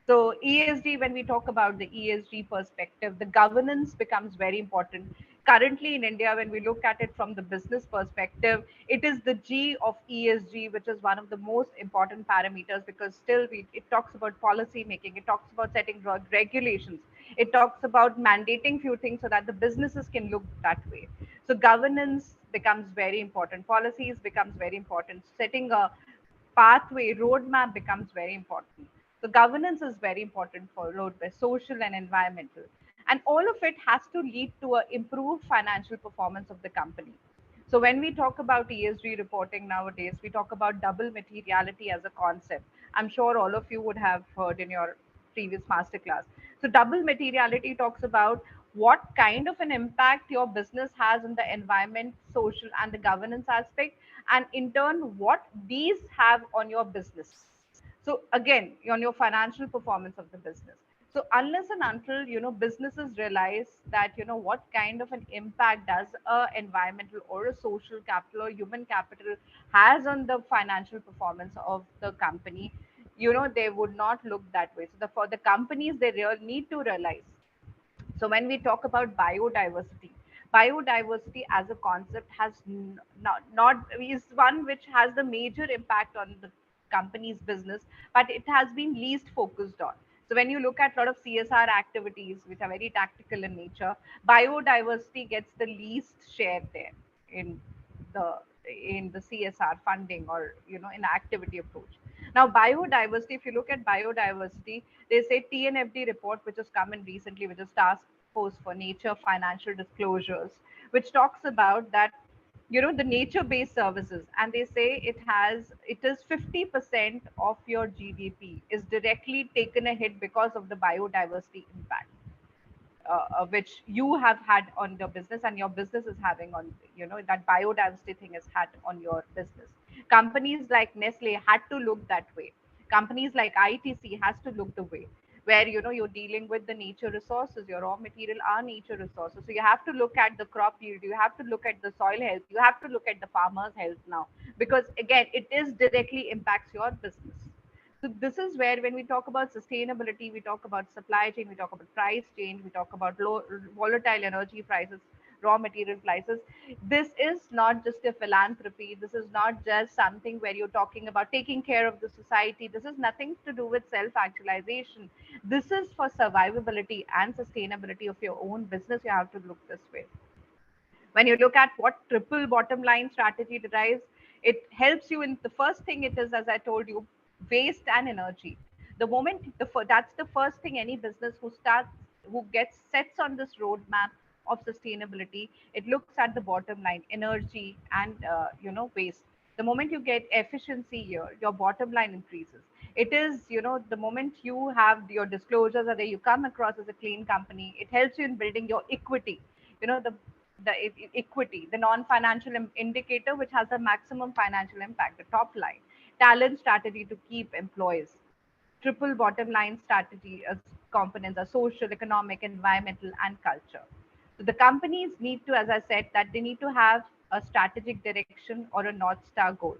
So ESG, when we talk about the ESG perspective, the governance becomes very important. Currently in India, when we look at it from the business perspective, it is the G of ESG, which is one of the most important parameters, because still it talks about policy making, it talks about setting regulations, it talks about mandating few things so that the businesses can look that way. So governance becomes very important, policies becomes very important, setting a pathway, roadmap becomes very important. So governance is very important for roadway, social and environmental. And all of it has to lead to a improved financial performance of the company. So when we talk about ESG reporting nowadays, we talk about double materiality as a concept. I'm sure all of you would have heard in your previous masterclass. So double materiality talks about what kind of an impact your business has on the environment, social, and the governance aspect, and in turn, what these have on your business. So again, on your financial performance of the business. So unless and until businesses realize that what kind of an impact does a environmental or a social capital or human capital has on the financial performance of the company, they would not look that way. So for the companies, they need to realize. So when we talk about biodiversity, biodiversity as a concept has not is one which has the major impact on the company's business, but it has been least focused on. So when you look at a lot of CSR activities which are very tactical in nature, biodiversity gets the least share there in the in the CSR funding or in the activity approach. Now, biodiversity, if you look at biodiversity, they say TNFD report, which has come in recently, which is Task Force for Nature Financial Disclosures, which talks about that the nature-based services, and they say it is 50% of your GDP is directly taken a hit because of the biodiversity impact, which you have had on your business and your business is having on that biodiversity thing has had on your business. Companies like Nestle had to look that way. Companies like ITC has to look the way, where you're dealing with the nature resources, your raw material are nature resources. So you have to look at the crop yield, you have to look at the soil health, you have to look at the farmer's health now, because again it is directly impacts your business. So this is where when we talk about sustainability, we talk about supply chain, we talk about price change, we talk about low volatile energy prices, raw material prices. This is not just a philanthropy. This is not just something where you're talking about taking care of the society. This is nothing to do with self-actualization. This is for survivability and sustainability of your own business. You have to look this way. When you look at what triple bottom line strategy derives, it helps you in the first thing. It is, as I told you, waste and energy. The moment that's the first thing any business who gets sets on this roadmap of sustainability, it looks at the bottom line, energy and waste. The moment you get efficiency here, your bottom line increases. It is, the moment you have your disclosures or that you come across as a clean company, it helps you in building your equity. The equity, the non-financial indicator, which has the maximum financial impact, the top line. Talent strategy to keep employees. Triple bottom line strategy as components are social, economic, environmental, and culture. So the companies need to, as I said, that they need to have a strategic direction or a North Star goal.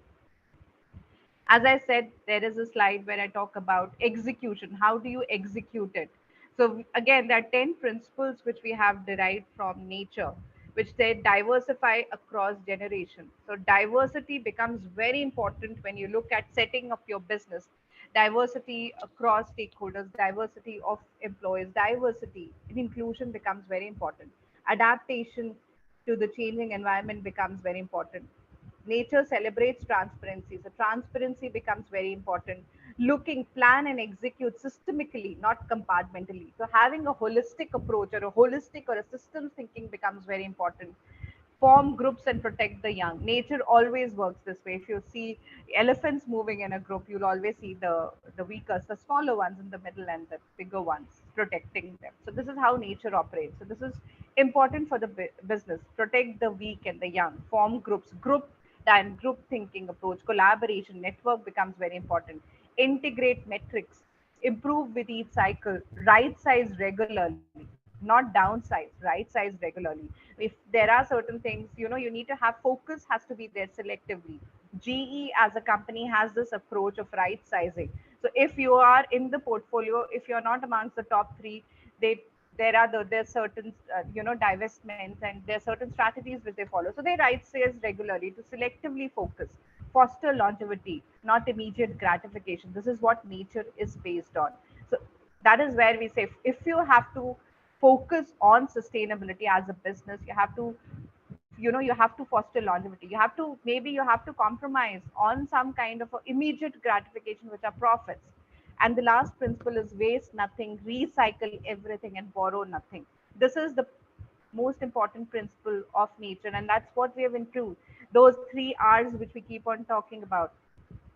As I said, there is a slide where I talk about execution. How do you execute it? So again, there are 10 principles which we have derived from nature, which say diversify across generation. So diversity becomes very important when you look at setting up your business. Diversity across stakeholders, diversity of employees, diversity and inclusion becomes very important. Adaptation to the changing environment becomes very important. Nature celebrates transparency, so transparency becomes very important. Looking, plan and execute systemically, not compartmentally. So having a holistic approach or a holistic or a systems thinking becomes very important. Form groups and protect the young. Nature always works this way. If you see elephants moving in a group, you'll always see the weaker, the smaller ones in the middle and the bigger ones protecting them. So this is how nature operates. So this is important for the business. Protect the weak and the young. Form groups. Group thinking approach, collaboration, network becomes very important. Integrate metrics, improve with each cycle, right size regularly, not downsize, right size regularly. If there are certain things, you need to have focus, has to be there selectively. GE as a company has this approach of right sizing. So if you are in the portfolio, if you're not amongst the top three, they there's certain divestments, and there's certain strategies which they follow. So they right size regularly to selectively focus, foster longevity, not immediate gratification. This is what nature is based on. So that is where we say, if you have to focus on sustainability as a business, you have to, you have to foster longevity. You have to, maybe you have to compromise on some kind of a immediate gratification, which are profits. And the last principle is waste nothing, recycle everything, and borrow nothing. This is the most important principle of nature, and that's what we have improved. Those three R's which we keep on talking about,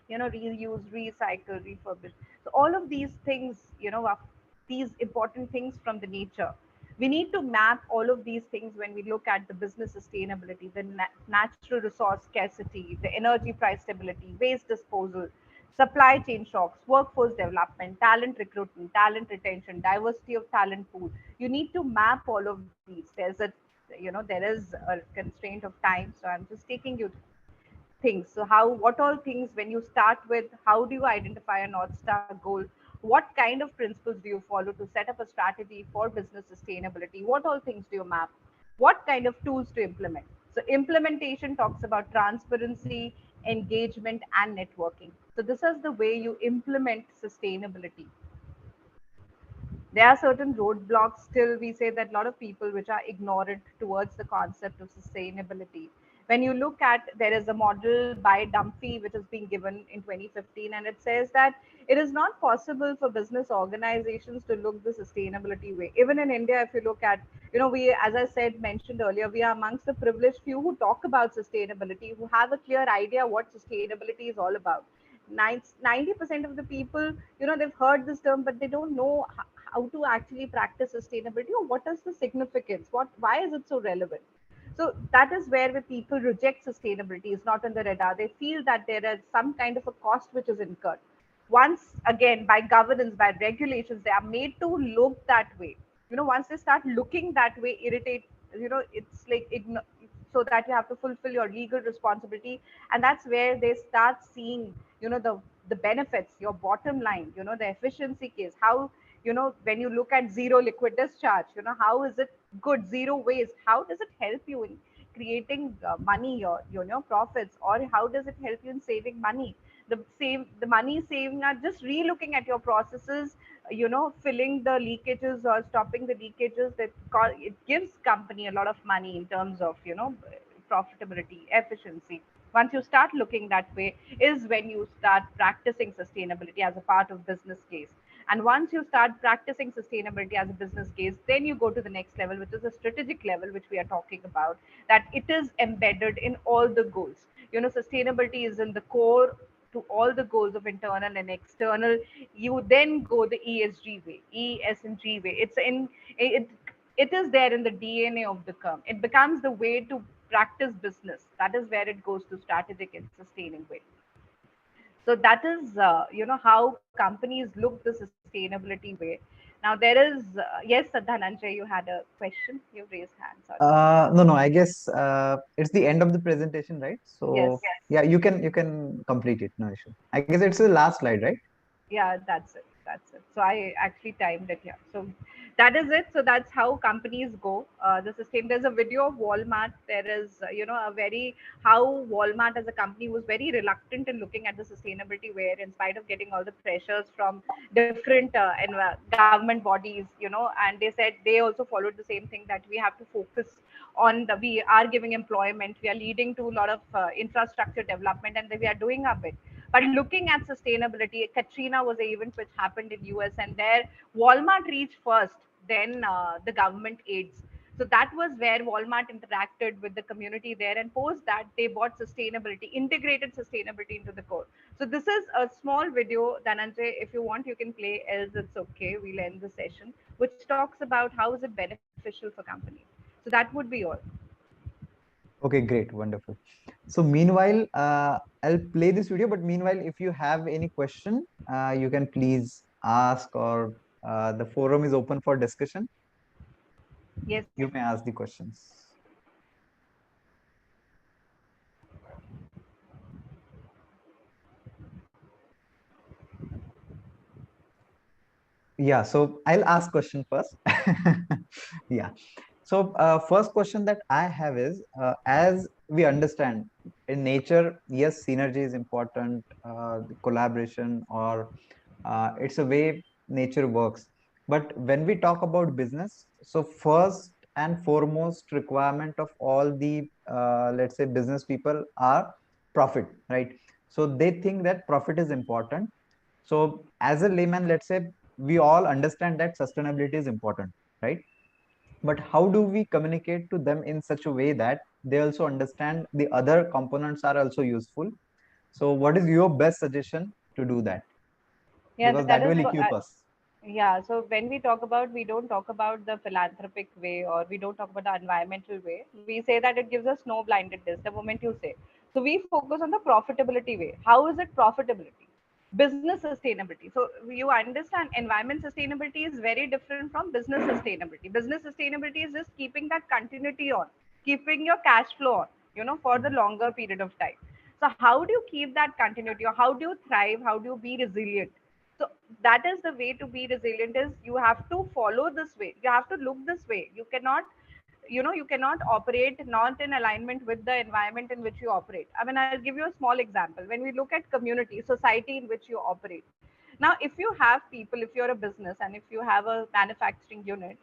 reuse, recycle, refurbish. So all of these things, are these important things from the nature. We need to map all of these things when we look at the business sustainability, the natural resource scarcity, the energy price stability, waste disposal, supply chain shocks, workforce development, talent recruitment, talent retention, diversity of talent pool. You need to map all of these. There is a constraint of time, so I'm just taking you things. So how, what all things, when you start with, how do you identify a North Star goal? What kind of principles do you follow to set up a strategy for business sustainability? What all things do you map? What kind of tools to implement? So implementation talks about transparency, engagement, and networking. So this is the way you implement sustainability. There are certain roadblocks still, we say, that a lot of people which are ignorant towards the concept of sustainability. When you look at, there is a model by Dumphy which is being given in 2015, and it says that it is not possible for business organizations to look the sustainability way. Even in India, if you look at, we, as I said, mentioned earlier, we are amongst the privileged few who talk about sustainability, who have a clear idea what sustainability is all about. 90% of the people, they've heard this term, but they don't know how to actually practice sustainability, or what is the significance, why is it so relevant. So that is where the people reject sustainability, is not on the radar. They feel that there is some kind of a cost which is incurred. Once again, by governance, by regulations, they are made to look that way. Once they start looking that way, irritate, it's like so that you have to fulfill your legal responsibility. And that's where they start seeing, the benefits, your bottom line, the efficiency case, how, when you look at zero liquid discharge, how is it good? Zero waste, how does it help you in creating money, your profits, or how does it help you in saving money? The money saving are just re-looking at your processes, filling the leakages or stopping the leakages, it gives company a lot of money in terms of profitability, efficiency. Once you start looking that way is when you start practicing sustainability as a part of business case. And once you start practicing sustainability as a business case, then you go to the next level, which is the strategic level, which we are talking about, that it is embedded in all the goals. Sustainability is in the core to all the goals of internal and external. You then go the ESG way, ESG way. It is there in the DNA of the firm. It becomes the way to practice business. That is where it goes to strategic and sustaining way. So that is how companies look the sustainability way. Now there is yes, Dhananjay, you had a question. You raised hand. Sorry. No, I guess it's the end of the presentation, right? Yes. So yeah, you can complete it, no issue. I guess it's the last slide, right? Yeah, that's it. That's it. So I actually timed it here. So that is it. So that's how companies go. The sustain. There's a video of Walmart. There is, a very how Walmart as a company was very reluctant in looking at the sustainability, where in spite of getting all the pressures from different government bodies, and they said they also followed the same thing, that we have to focus on we are giving employment, we are leading to a lot of infrastructure development, and we are doing our bit. But looking at sustainability, Katrina was an event which happened in US, and there Walmart reached first, then the government aids. So that was where Walmart interacted with the community there, and post that they bought sustainability, integrated sustainability into the core. So this is a small video, Dhananjay. If you want, you can play. Else, it's okay. We'll end the session, which talks about how is it beneficial for companies. So that would be all. Okay, great, wonderful. So meanwhile, I'll play this video, but meanwhile, if you have any question, you can please ask, or the forum is open for discussion. Yes. You may ask the questions. Yeah, so I'll ask question first. Yeah. So first question that I have is, as we understand in nature, yes, synergy is important, the collaboration, or it's a way nature works. But when we talk about business, so first and foremost requirement of all the, let's say, business people are profit, right? So they think that profit is important. So as a layman, let's say we all understand that sustainability is important, right? But how do we communicate to them in such a way that they also understand the other components are also useful? So what is your best suggestion to do that? Yeah, Because that that is will what. equip us. Yeah, so when we talk about, we don't talk about the philanthropic way, or we don't talk about the environmental way. We say that it gives us no blindedness the moment you say. So we focus on the profitability way. How is it profitability? Business sustainability. So you understand environment sustainability is very different from business sustainability. Business sustainability is just keeping that continuity on, keeping your cash flow on, for the longer period of time. So how do you keep that continuity, or how do you thrive? How do you be resilient? So that is the way to be resilient, is you have to follow this way, you have to look this way. You cannot operate not in alignment with the environment in which you operate. I mean, I'll give you a small example. When we look at community, society in which you operate, now if you have people, if you're a business and if you have a manufacturing unit,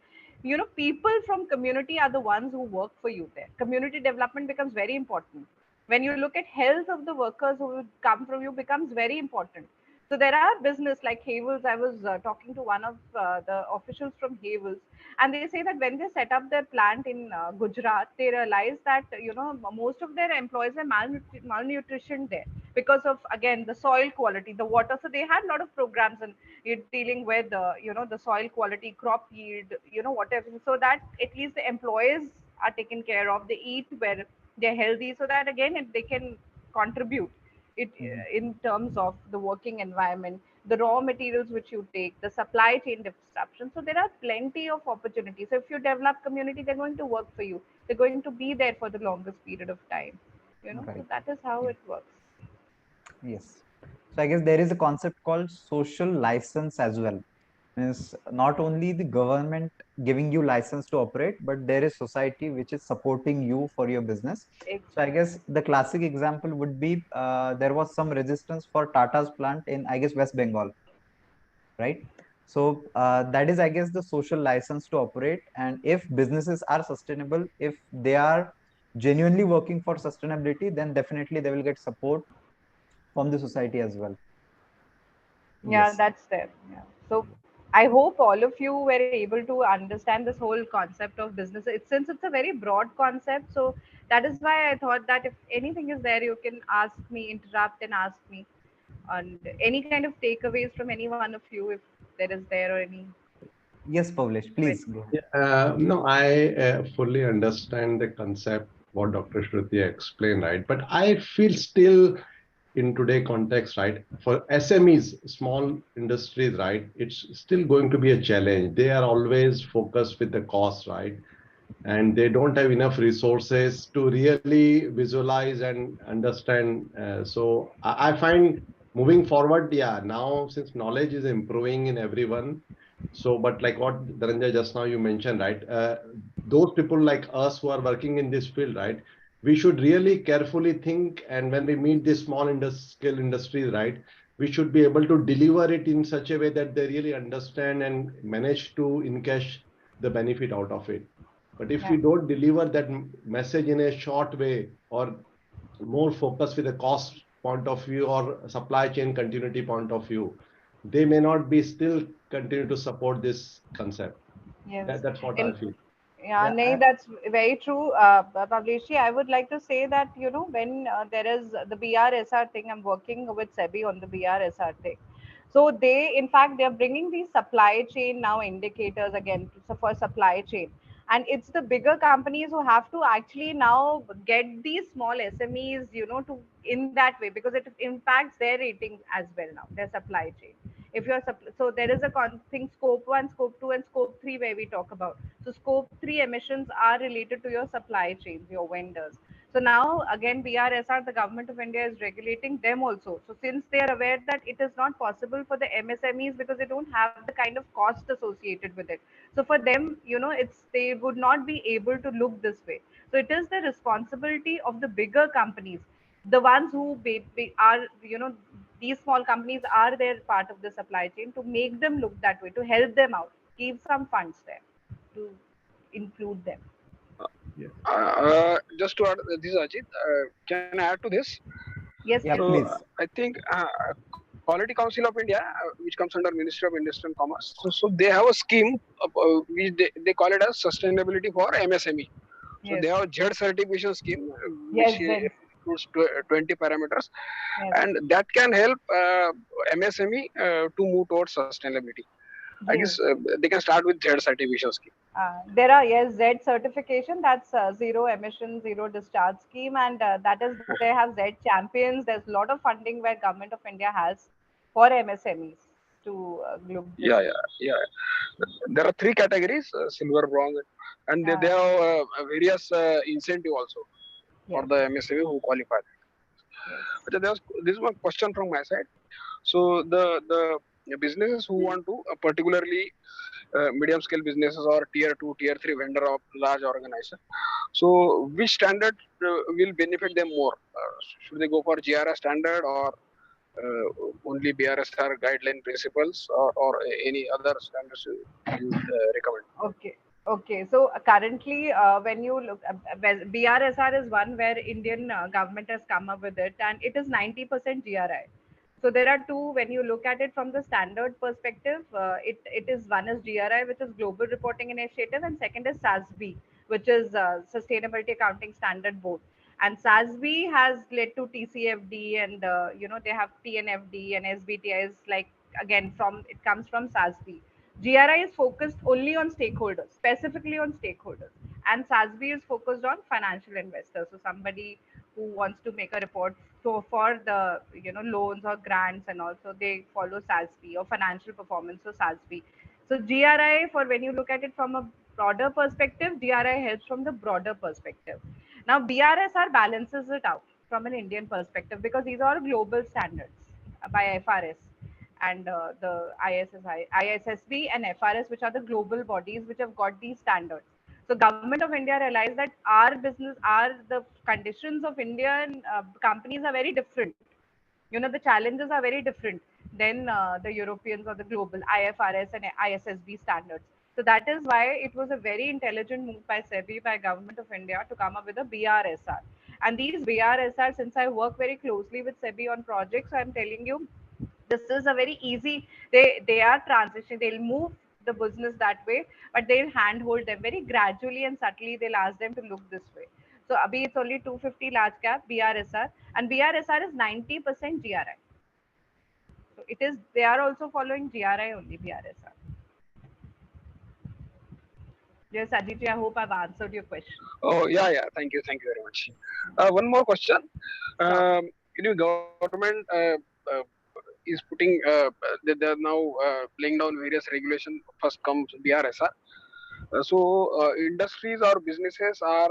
people from community are the ones who work for you there. Community development becomes very important. When you look at health of the workers who will come from you, becomes very important. So there are business like Havels. I was talking to one of the officials from Havels, and they say that when they set up their plant in Gujarat, they realized that most of their employees are malnutrition there, because of, again, the soil quality, the water. So they had a lot of programs and dealing with the soil quality, crop yield, whatever, so that at least the employees are taken care of. They eat where they're healthy, so that again they can contribute it Mhm. in terms of the working environment, the raw materials which you take, the supply chain disruption. So there are plenty of opportunities. So if you develop community, they're going to work for you. They're going to be there for the longest period of time. So Right. that is how Yeah. it works. Yes. So I guess there is a concept called social license as well. Means not only the government giving you license to operate, but there is society which is supporting you for your business. So I Exactly. guess the classic example would be, there was some resistance for Tata's plant in, I guess, West Bengal, right? So that is, I guess, the social license to operate. And if businesses are sustainable, if they are genuinely working for sustainability, then definitely they will get support from the society as well. Yeah, Yes. that's there. Yeah. So I hope all of you were able to understand this whole concept of business. Since it's a very broad concept, so that is why I thought that if anything is there, you can ask me, interrupt and ask me, and any kind of takeaways from any one of you, if there is there or any Yes, Pavlesh, please question. go ahead. Yeah, no, I fully understand the concept, what Dr. Shruti explained, right? But I feel still in today context, right, for SMEs, small industries, right, it's still going to be a challenge. They are always focused with the cost, right? And they don't have enough resources to really visualize and understand. So I find moving forward, yeah, now since knowledge is improving in everyone, so but like what Dhananjay just now you mentioned, right? Those people like us who are working in this field, right? We should really carefully think, and when we meet these small scale industries, right? We should be able to deliver it in such a way that they really understand and manage to encash the benefit out of it. But if Yeah. we don't deliver that message in a short way or more focused with a cost point of view or supply chain continuity point of view, they may not be still continue to support this concept. Yes. That's what I In feel. Yeah, Yeah, nay, that's very true, Pavleshi. I would like to say that, when there is the BRSR thing, I'm working with SEBI on the BRSR thing. So they, in fact, they're bringing these supply chain now indicators again for supply chain. And it's the bigger companies who have to actually now get these small SMEs, to in that way, because it impacts their ratings as well now, their supply chain. If you're so there is a thing, scope 1, scope 2, and scope 3, where we talk about. So scope 3 emissions are related to your supply chains, your vendors. So now again, BRSR, the government of India, is regulating them also. So since they are aware that it is not possible for the MSMEs, because they don't have the kind of cost associated with it, so for them, it's they would not be able to look this way. So it is the responsibility of the bigger companies, the ones who are, these small companies are their part of the supply chain, to make them look that way, to help them out, give some funds there to include them. Yeah. Just to add, this is Ajit. Can I add to this? Yes, yeah, So please. please. I think Quality Council of India, which comes under Ministry of Industry and Commerce, so they have a scheme which they call it as sustainability for MSME. So Yes. they have a Z certification scheme, which Yes, then. includes 20 parameters, Yes. and that can help MSME to move towards sustainability. I guess Yes. they can start with Z certification scheme. There are, yes, Z certification, that's zero emission, zero discharge scheme, and that is, they have Z champions. There's a lot of funding where government of India has for MSMEs to look this Yeah, way. yeah, yeah. There are three categories: silver, bronze, and they Uh, have various incentive also for yes, the MSME who qualify. yes, But this is one question from my side. So the businesses who want to, particularly medium scale businesses or tier two, tier three vendor of large organization. So which standard will benefit them more? Should they go for GRI standard, or only BRSR guideline principles, or any other standards you recommend? okay. Okay, so currently, when you look, well, BRSR is one where Indian government has come up with it, and it is 90% GRI. So there are two. When you look at it from the standard perspective, it is, one is GRI, which is Global Reporting Initiative, and second is SASB, which is Sustainability Accounting Standard Board. And SASB has led to TCFD, and they have TNFD and SBTI is like, again, from it comes from SASB. GRI is focused only on stakeholders, specifically on stakeholders, and SASB is focused on financial investors. So somebody who wants to make a report, so for the loans or grants, and also they follow SASB, or financial performance, so SASB. So GRI, for when you look at it from a broader perspective, GRI helps from the broader perspective. Now BRSR balances it out from an Indian perspective, because these are global standards by FRS, and the ISSB and FRS, which are the global bodies which have got these standards. So government of India realized that our business, the conditions of Indian companies are very different. The challenges are very different than the Europeans or the global IFRS and ISSB standards. So that is why it was a very intelligent move by SEBI, by Government of India, to come up with a BRSR. And these BRSR, since I work very closely with SEBI on projects, I'm telling you, this is a very easy. They are transitioning. They'll move the business that way, but they'll handhold them very gradually and subtly. They'll ask them to look this way. So abhi it's only 250 large cap BRSR, and BRSR is 90% GRI. So it is, they are also following GRI only, BRSR. Yes, Aditya, I hope I've answered your question. Oh, yeah, yeah. Thank you very much. One more question. Sure. Government uh, is putting, they are now laying down various regulations. First comes BRSR. Industries or businesses are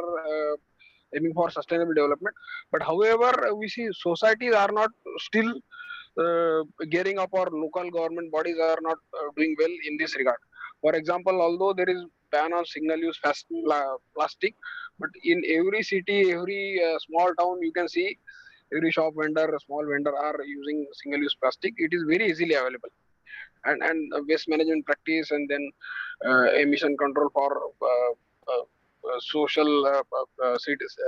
aiming for sustainable development. But however, we see societies are not still gearing up, or local government bodies are not doing well in this regard. For example, although there is ban on single-use plastic, but in every city, every small town, you can see every shop vendor, small vendor are using single-use plastic. It is very easily available, and waste management practice, and then emission control for social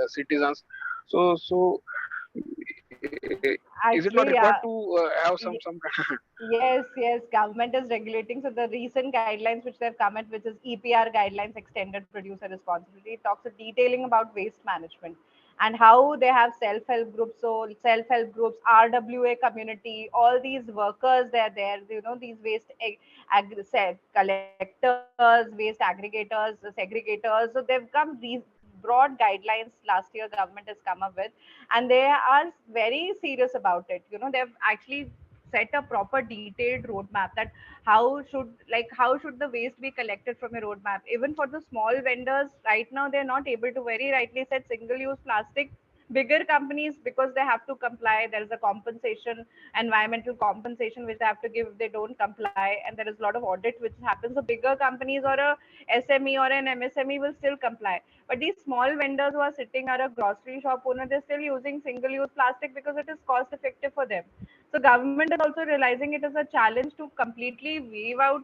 citizens. So is it not Actually, required yeah. to have Y- some Yes, yes, government is regulating. So the recent guidelines which they've come at, which is EPR guidelines, extended producer responsibility, it talks a detailing about waste management and how they have self-help groups. So self-help groups, RWA community, all these workers, they're there. These waste collectors, waste aggregators, segregators. So they've come these broad guidelines last year. Government has come up with, and they are very serious about it. They've actually set a proper detailed roadmap that how should the waste be collected from a roadmap. Even for the small vendors, right now they're not able to, very rightly said, single use plastic. Bigger companies, because they have to comply, there is a compensation, environmental compensation which they have to give if they don't comply, and there is a lot of audit which happens. So bigger companies or a SME or an MSME will still comply, but these small vendors who are sitting, or a grocery shop owner, they're still using single use plastic because it is cost effective for them. So government is also realizing it is a challenge to completely weave out,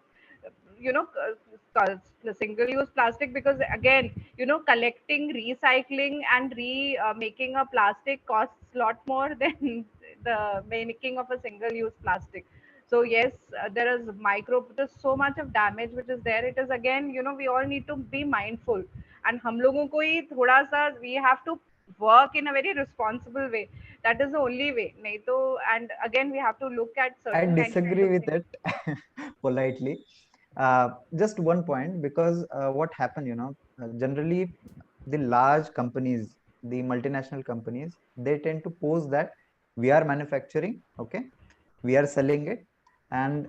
the single use plastic, because again, collecting, recycling, and re making a plastic costs a lot more than the making of a single use plastic. So yes, there is there's so much of damage which is there. It is, again, we all need to be mindful, and हम लोगों को ही थोड़ा सा we have to work in a very responsible way. That is the only way. नहीं तो, and again, we have to look at I certain kind disagree of with things. it politely. Just one point, because what happened, generally the large companies, the multinational companies, they tend to pose that we are manufacturing, okay, we are selling it, and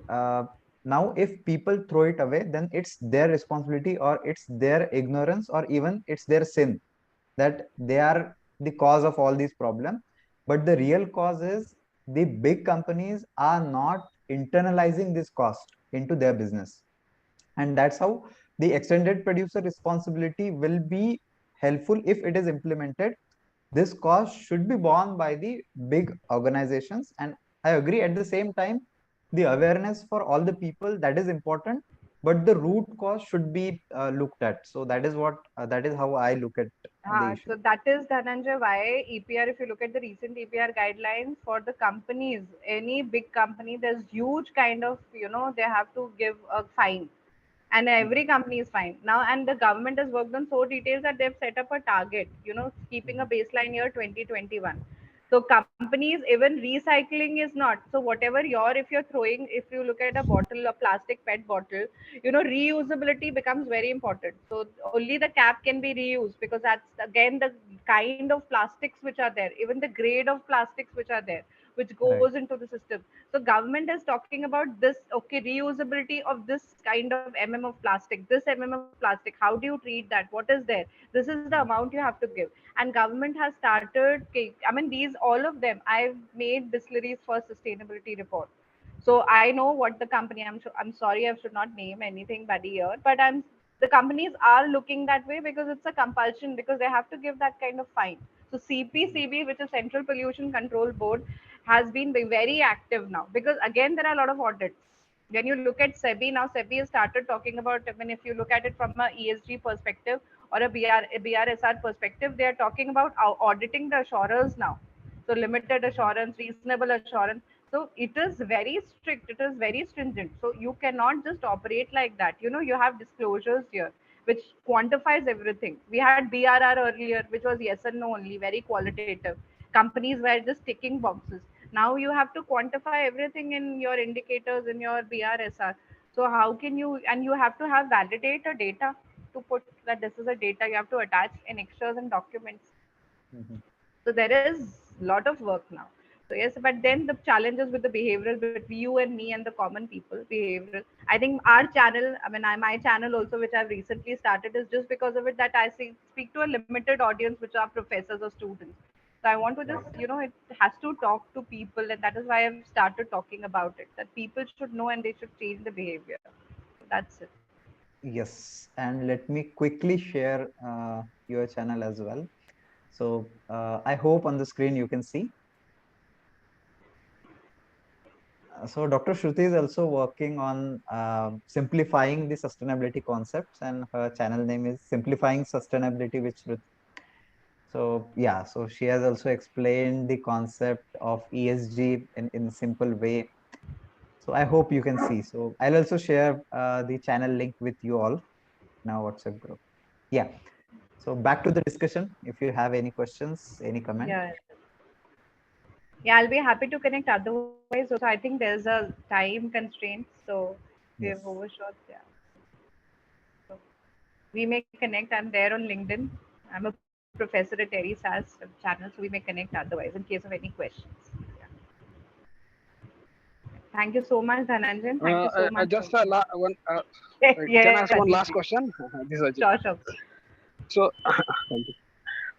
now if people throw it away, then it's their responsibility, or it's their ignorance, or even it's their sin, that they are the cause of all these problems. But the real cause is the big companies are not internalizing this cost into their business, and that's how the extended producer responsibility will be helpful if it is implemented. This cost should be borne by the big organizations, and I agree, at the same time, the awareness for all the people, that is important, but the root cause should be looked at. So that is how I look at the issue. So that is, Dhananjay, why EPR, if you look at the recent EPR guidelines for the companies, any big company, there's huge kind of, they have to give a fine, and every company is fine now. And the government has worked on so details that they've set up a target, keeping a baseline year 2021. So companies, even recycling is not. So whatever if you're throwing, if you look at a bottle, a plastic PET bottle, reusability becomes very important. So only the cap can be reused, because that's again the kind of plastics which are there, even the grade of plastics which are there, which goes Right. into the system. So government is talking about this, okay, reusability of this kind of of plastic, this of plastic. How do you treat that? What is there? This is the amount you have to give. And government has started. I mean, these all of them. I've made distilleries for sustainability report. So I know what the company. I'm sorry, I should not name anything by the year, but The companies are looking that way because it's a compulsion, because they have to give that kind of fine. So CPCB, which is Central Pollution Control Board, has been very active now, because again there are a lot of audits. When you look at SEBI now, SEBI has started talking about, I mean, if you look at it from a ESG perspective or a BRSR perspective, they are talking about auditing the assurers now. So limited assurance, reasonable assurance. So it is very strict, it is very stringent. So you cannot just operate like that. You have disclosures here which quantifies everything. We had BRR earlier, which was yes and no only, very qualitative. Companies were just ticking boxes. Now you have to quantify everything in your indicators, in your BRSR. So how can you, and you have to have validator data to put that this is a data you have to attach in extras and documents. Mhm. So there is a lot of work now. So yes, but then the challenges with the behavioral between you and me and the common people, behavioral. I think our channel, I mean, my channel also, which I've recently started, is just because of it that I speak to a limited audience, which are professors or students. So I want to just, Right. it has to talk to people, and that is why I've started talking about it. That people should know and they should change the behavior. So that's it. Yes, and let me quickly share your channel as well. So I hope on the screen you can see. So Dr. Shruti is also working on simplifying the sustainability concepts, and her channel name is Simplifying Sustainability with Shruti. So yeah, so she has also explained the concept of ESG in simple way. So I hope you can see. So I'll also share the channel link with you all in our WhatsApp group. Yeah. So back to the discussion. If you have any questions, any comment. Yeah. Yeah, I'll be happy to connect otherwise. Also, I think there's a time constraint, so we have Yes. overshot. Yeah, so we may connect. I'm there on LinkedIn. I'm a professor at TERI SAS channel, so we may connect otherwise in case of any questions. Yeah. Thank you so much, Dhananjan. Thank you so much. Just one. Can I Yes, ask one Ajit last ji. question? This is Ajit. Sure, sure. So, thank you.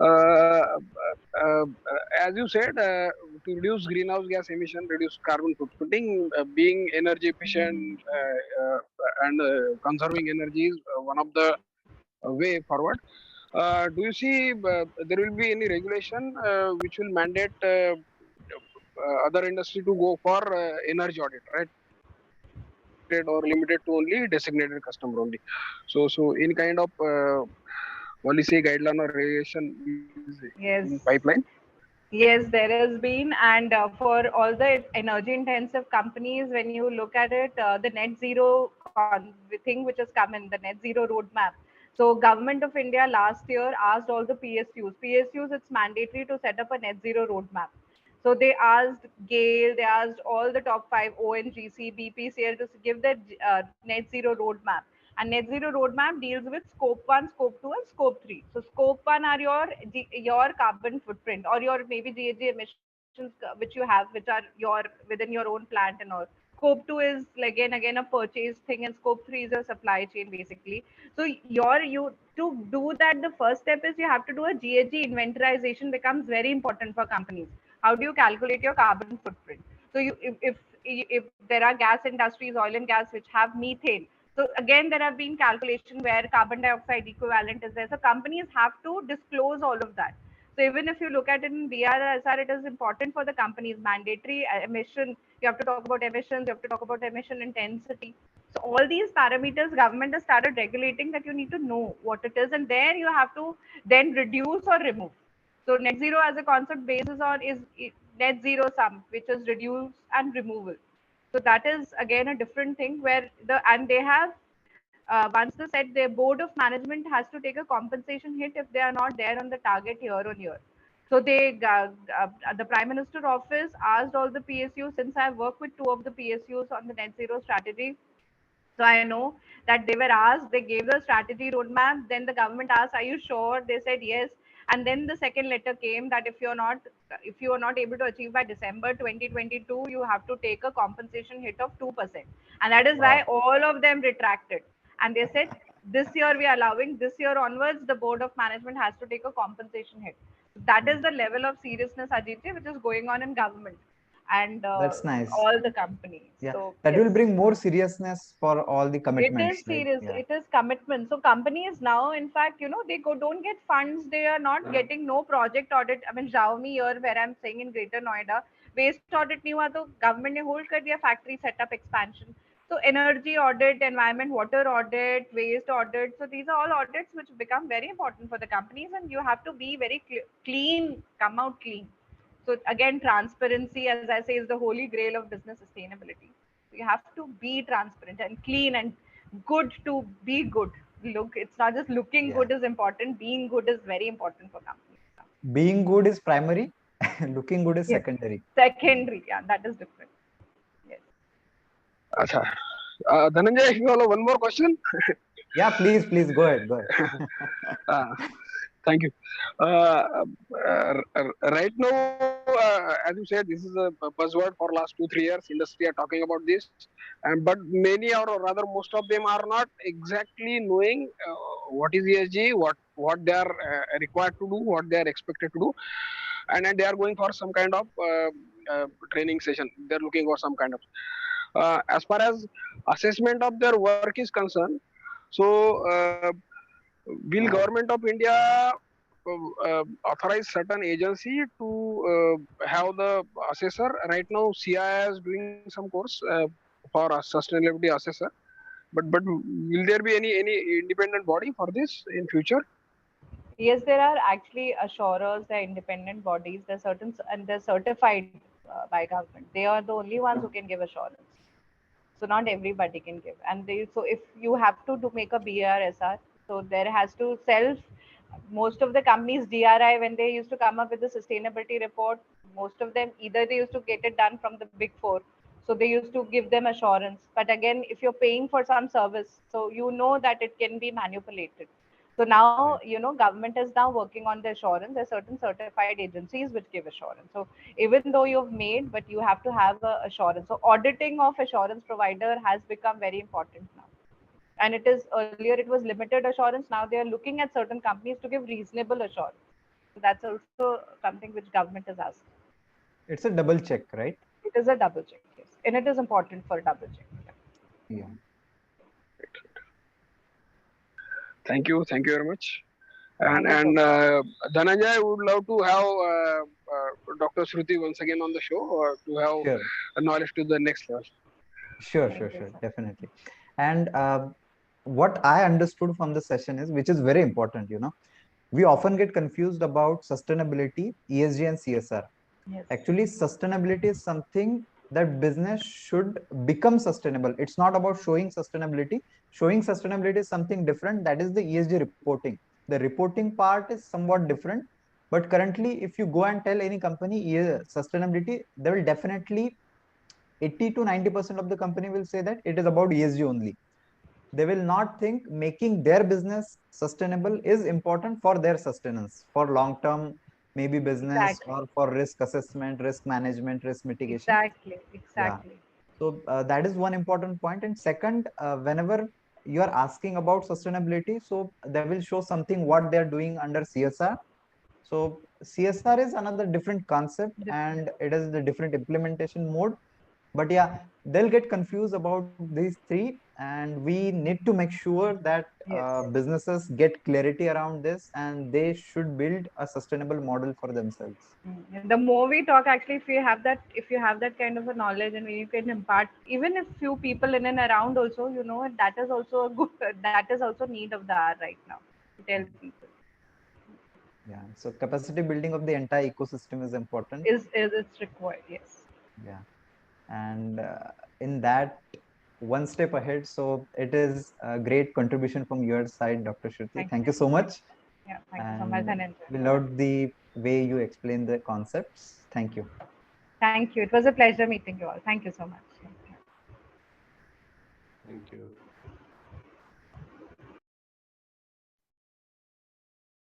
Uh, as you said, to reduce greenhouse gas emission, reduce carbon footprinting, being energy efficient and conserving energy is one of the way forward. Do you see there will be any regulation which will mandate other industry to go for energy audit, right? Restricted or limited to only designated customer only. So any kind of policy guideline or regulation is in Yes. pipeline. Yes, there has been, and for all the energy intensive companies, when you look at it, the net zero thing which has come in, the net zero roadmap. So, Government of India last year asked all the PSUs. PSUs, it's mandatory to set up a net zero roadmap. So they asked GAIL, they asked all the top five ONGC, BPCL to give their net zero roadmap. And net zero roadmap deals with scope one, scope two, and scope three. So scope one are your carbon footprint or your maybe GHG emissions which you have, which are your within your own plant and all. Scope two is again a purchase thing, and scope three is your supply chain basically. So you to do that, the first step is you have to do a GHG inventorization becomes very important for companies. How do you calculate your carbon footprint? So if there are gas industries, oil and gas, which have methane, so again there have been calculation where carbon dioxide equivalent is there. So companies have to disclose all of that. So even if you look at it in BRSR, it is important for the companies. Mandatory emission, you have to talk about emissions, you have to talk about emission intensity. So all these parameters, government has started regulating that you need to know what it is, and there you have to then reduce or remove. So net zero as a concept basis on is net zero sum, which is reduce and removal. So that is again a different thing where and they have once they said their board of management has to take a compensation hit if they are not there on the target year on year. So the Prime Minister office asked all the PSUs, since I work with two of the PSUs on the net zero strategy, so I know that they were asked, they gave the strategy roadmap. Then the government asked, "Are you sure?" They said yes. And then the second letter came that if you are not able to achieve by December 2022, you have to take a compensation hit of 2%. And that is why Wow. all of them retracted. And they said, this year we are allowing, this year onwards, the board of management has to take a compensation hit. That is Mm. the level of seriousness, Ajit, which is going on in government. and That's nice. all the companies. Yeah, So that will yes, bring more seriousness for all the it commitments, is right? serious. Yeah. It is commitment. So companies now, in fact, they don't get funds. They are not getting no project audit. I mean, Xiaomi here, where I'm saying in Greater Noida, waste audit नहीं हुआ तो government ने hold कर दिया factory setup expansion. So energy audit, environment, water audit, waste audit. So these are all audits which become very important for the companies, and you have to be very clean, come out clean. So again, transparency, as I say, is the holy grail of business sustainability. So you have to be transparent and clean and good to be good. Look, it's not just looking Yeah. good is important. Being good is very important for companies now. Being good is primary, looking good is Yes. secondary. Secondary, yeah, that is different. Yes. Acha. Dhananjay, you have one more question? Yeah, please go ahead, go ahead. Uh, Thank you. Right now, as you said, this is a buzzword for last 2-3 years. Industry are talking about this, but many or rather most of them are not exactly knowing what is ESG, what they are required to do, what they are expected to do, and they are going for some kind of training session. They are looking for some kind of. As far as assessment of their work is concerned, so will government of India authorize certain agency to have the assessor? Right now, CI is doing some course for a sustainability assessor. But will there be any independent body for this in future? Yes, there are actually assurers, they're independent bodies, they're certain and they're certified by government. They are the only ones who can give assurance. So not everybody can give. And so if you have to make a BRSR, so there has to self. Most of the companies DRI, when they used to come up with the sustainability report, most of them either they used to get it done from the big four, so they used to give them assurance. But again, if you're paying for some service, so you know that it can be manipulated. So now, Right. government is now working on the assurance. There are certain certified agencies which give assurance. So even though you've made, but you have to have a assurance. So auditing of assurance provider has become very important now. And it is earlier it was limited assurance. Now they are looking at certain companies to give reasonable assurance. So that's also something which government is asking. It's a double check, right? It is a double check, yes, and it is important for double check. Yeah. Thank you very much. Thank you so And much. Dhananjay, I would love to have Dr. Shruti once again on the show to have Sure. knowledge to the next level. Thank you so much. Definitely. And what I understood from the session is, which is very important, we often get confused about sustainability, ESG, and CSR. Yes, Actually, sustainability is something that business should become sustainable. It's not about showing sustainability. Showing sustainability is something different. That is the ESG reporting. The reporting part is somewhat different. But currently, if you go and tell any company sustainability, they will definitely 80 to 90% of the company will say that it is about ESG only. They will not think making their business sustainable is important for their sustenance, for long term, maybe business, exactly, or for risk assessment, risk management, risk mitigation. exactly, Yeah. exactly. So that is one important point. And second, whenever you are asking about sustainability, so they will show something what they are doing under CSR. So CSR is another different concept, Different. and it is the different implementation mode. But yeah, they'll get confused about these three, and we need to make sure that Yes. businesses get clarity around this, and they should build a sustainable model for themselves. The more we talk, actually, if you have that kind of a knowledge, and when you can impart, even if few people in and around also, that is also a good, that is also need of the hour right now to tell people. Yeah, so capacity building of the entire ecosystem is important. Is it's required? Yes. Yeah, and in that, one step ahead. So it is a great contribution from your side, Dr. Shruti. Thank Thank you. you so much, Yeah. Thank you so much, and Dhananjay. we loved the way you explain the concepts. Thank you. Thank you. It was a pleasure meeting you all. Thank you so much. Thank you.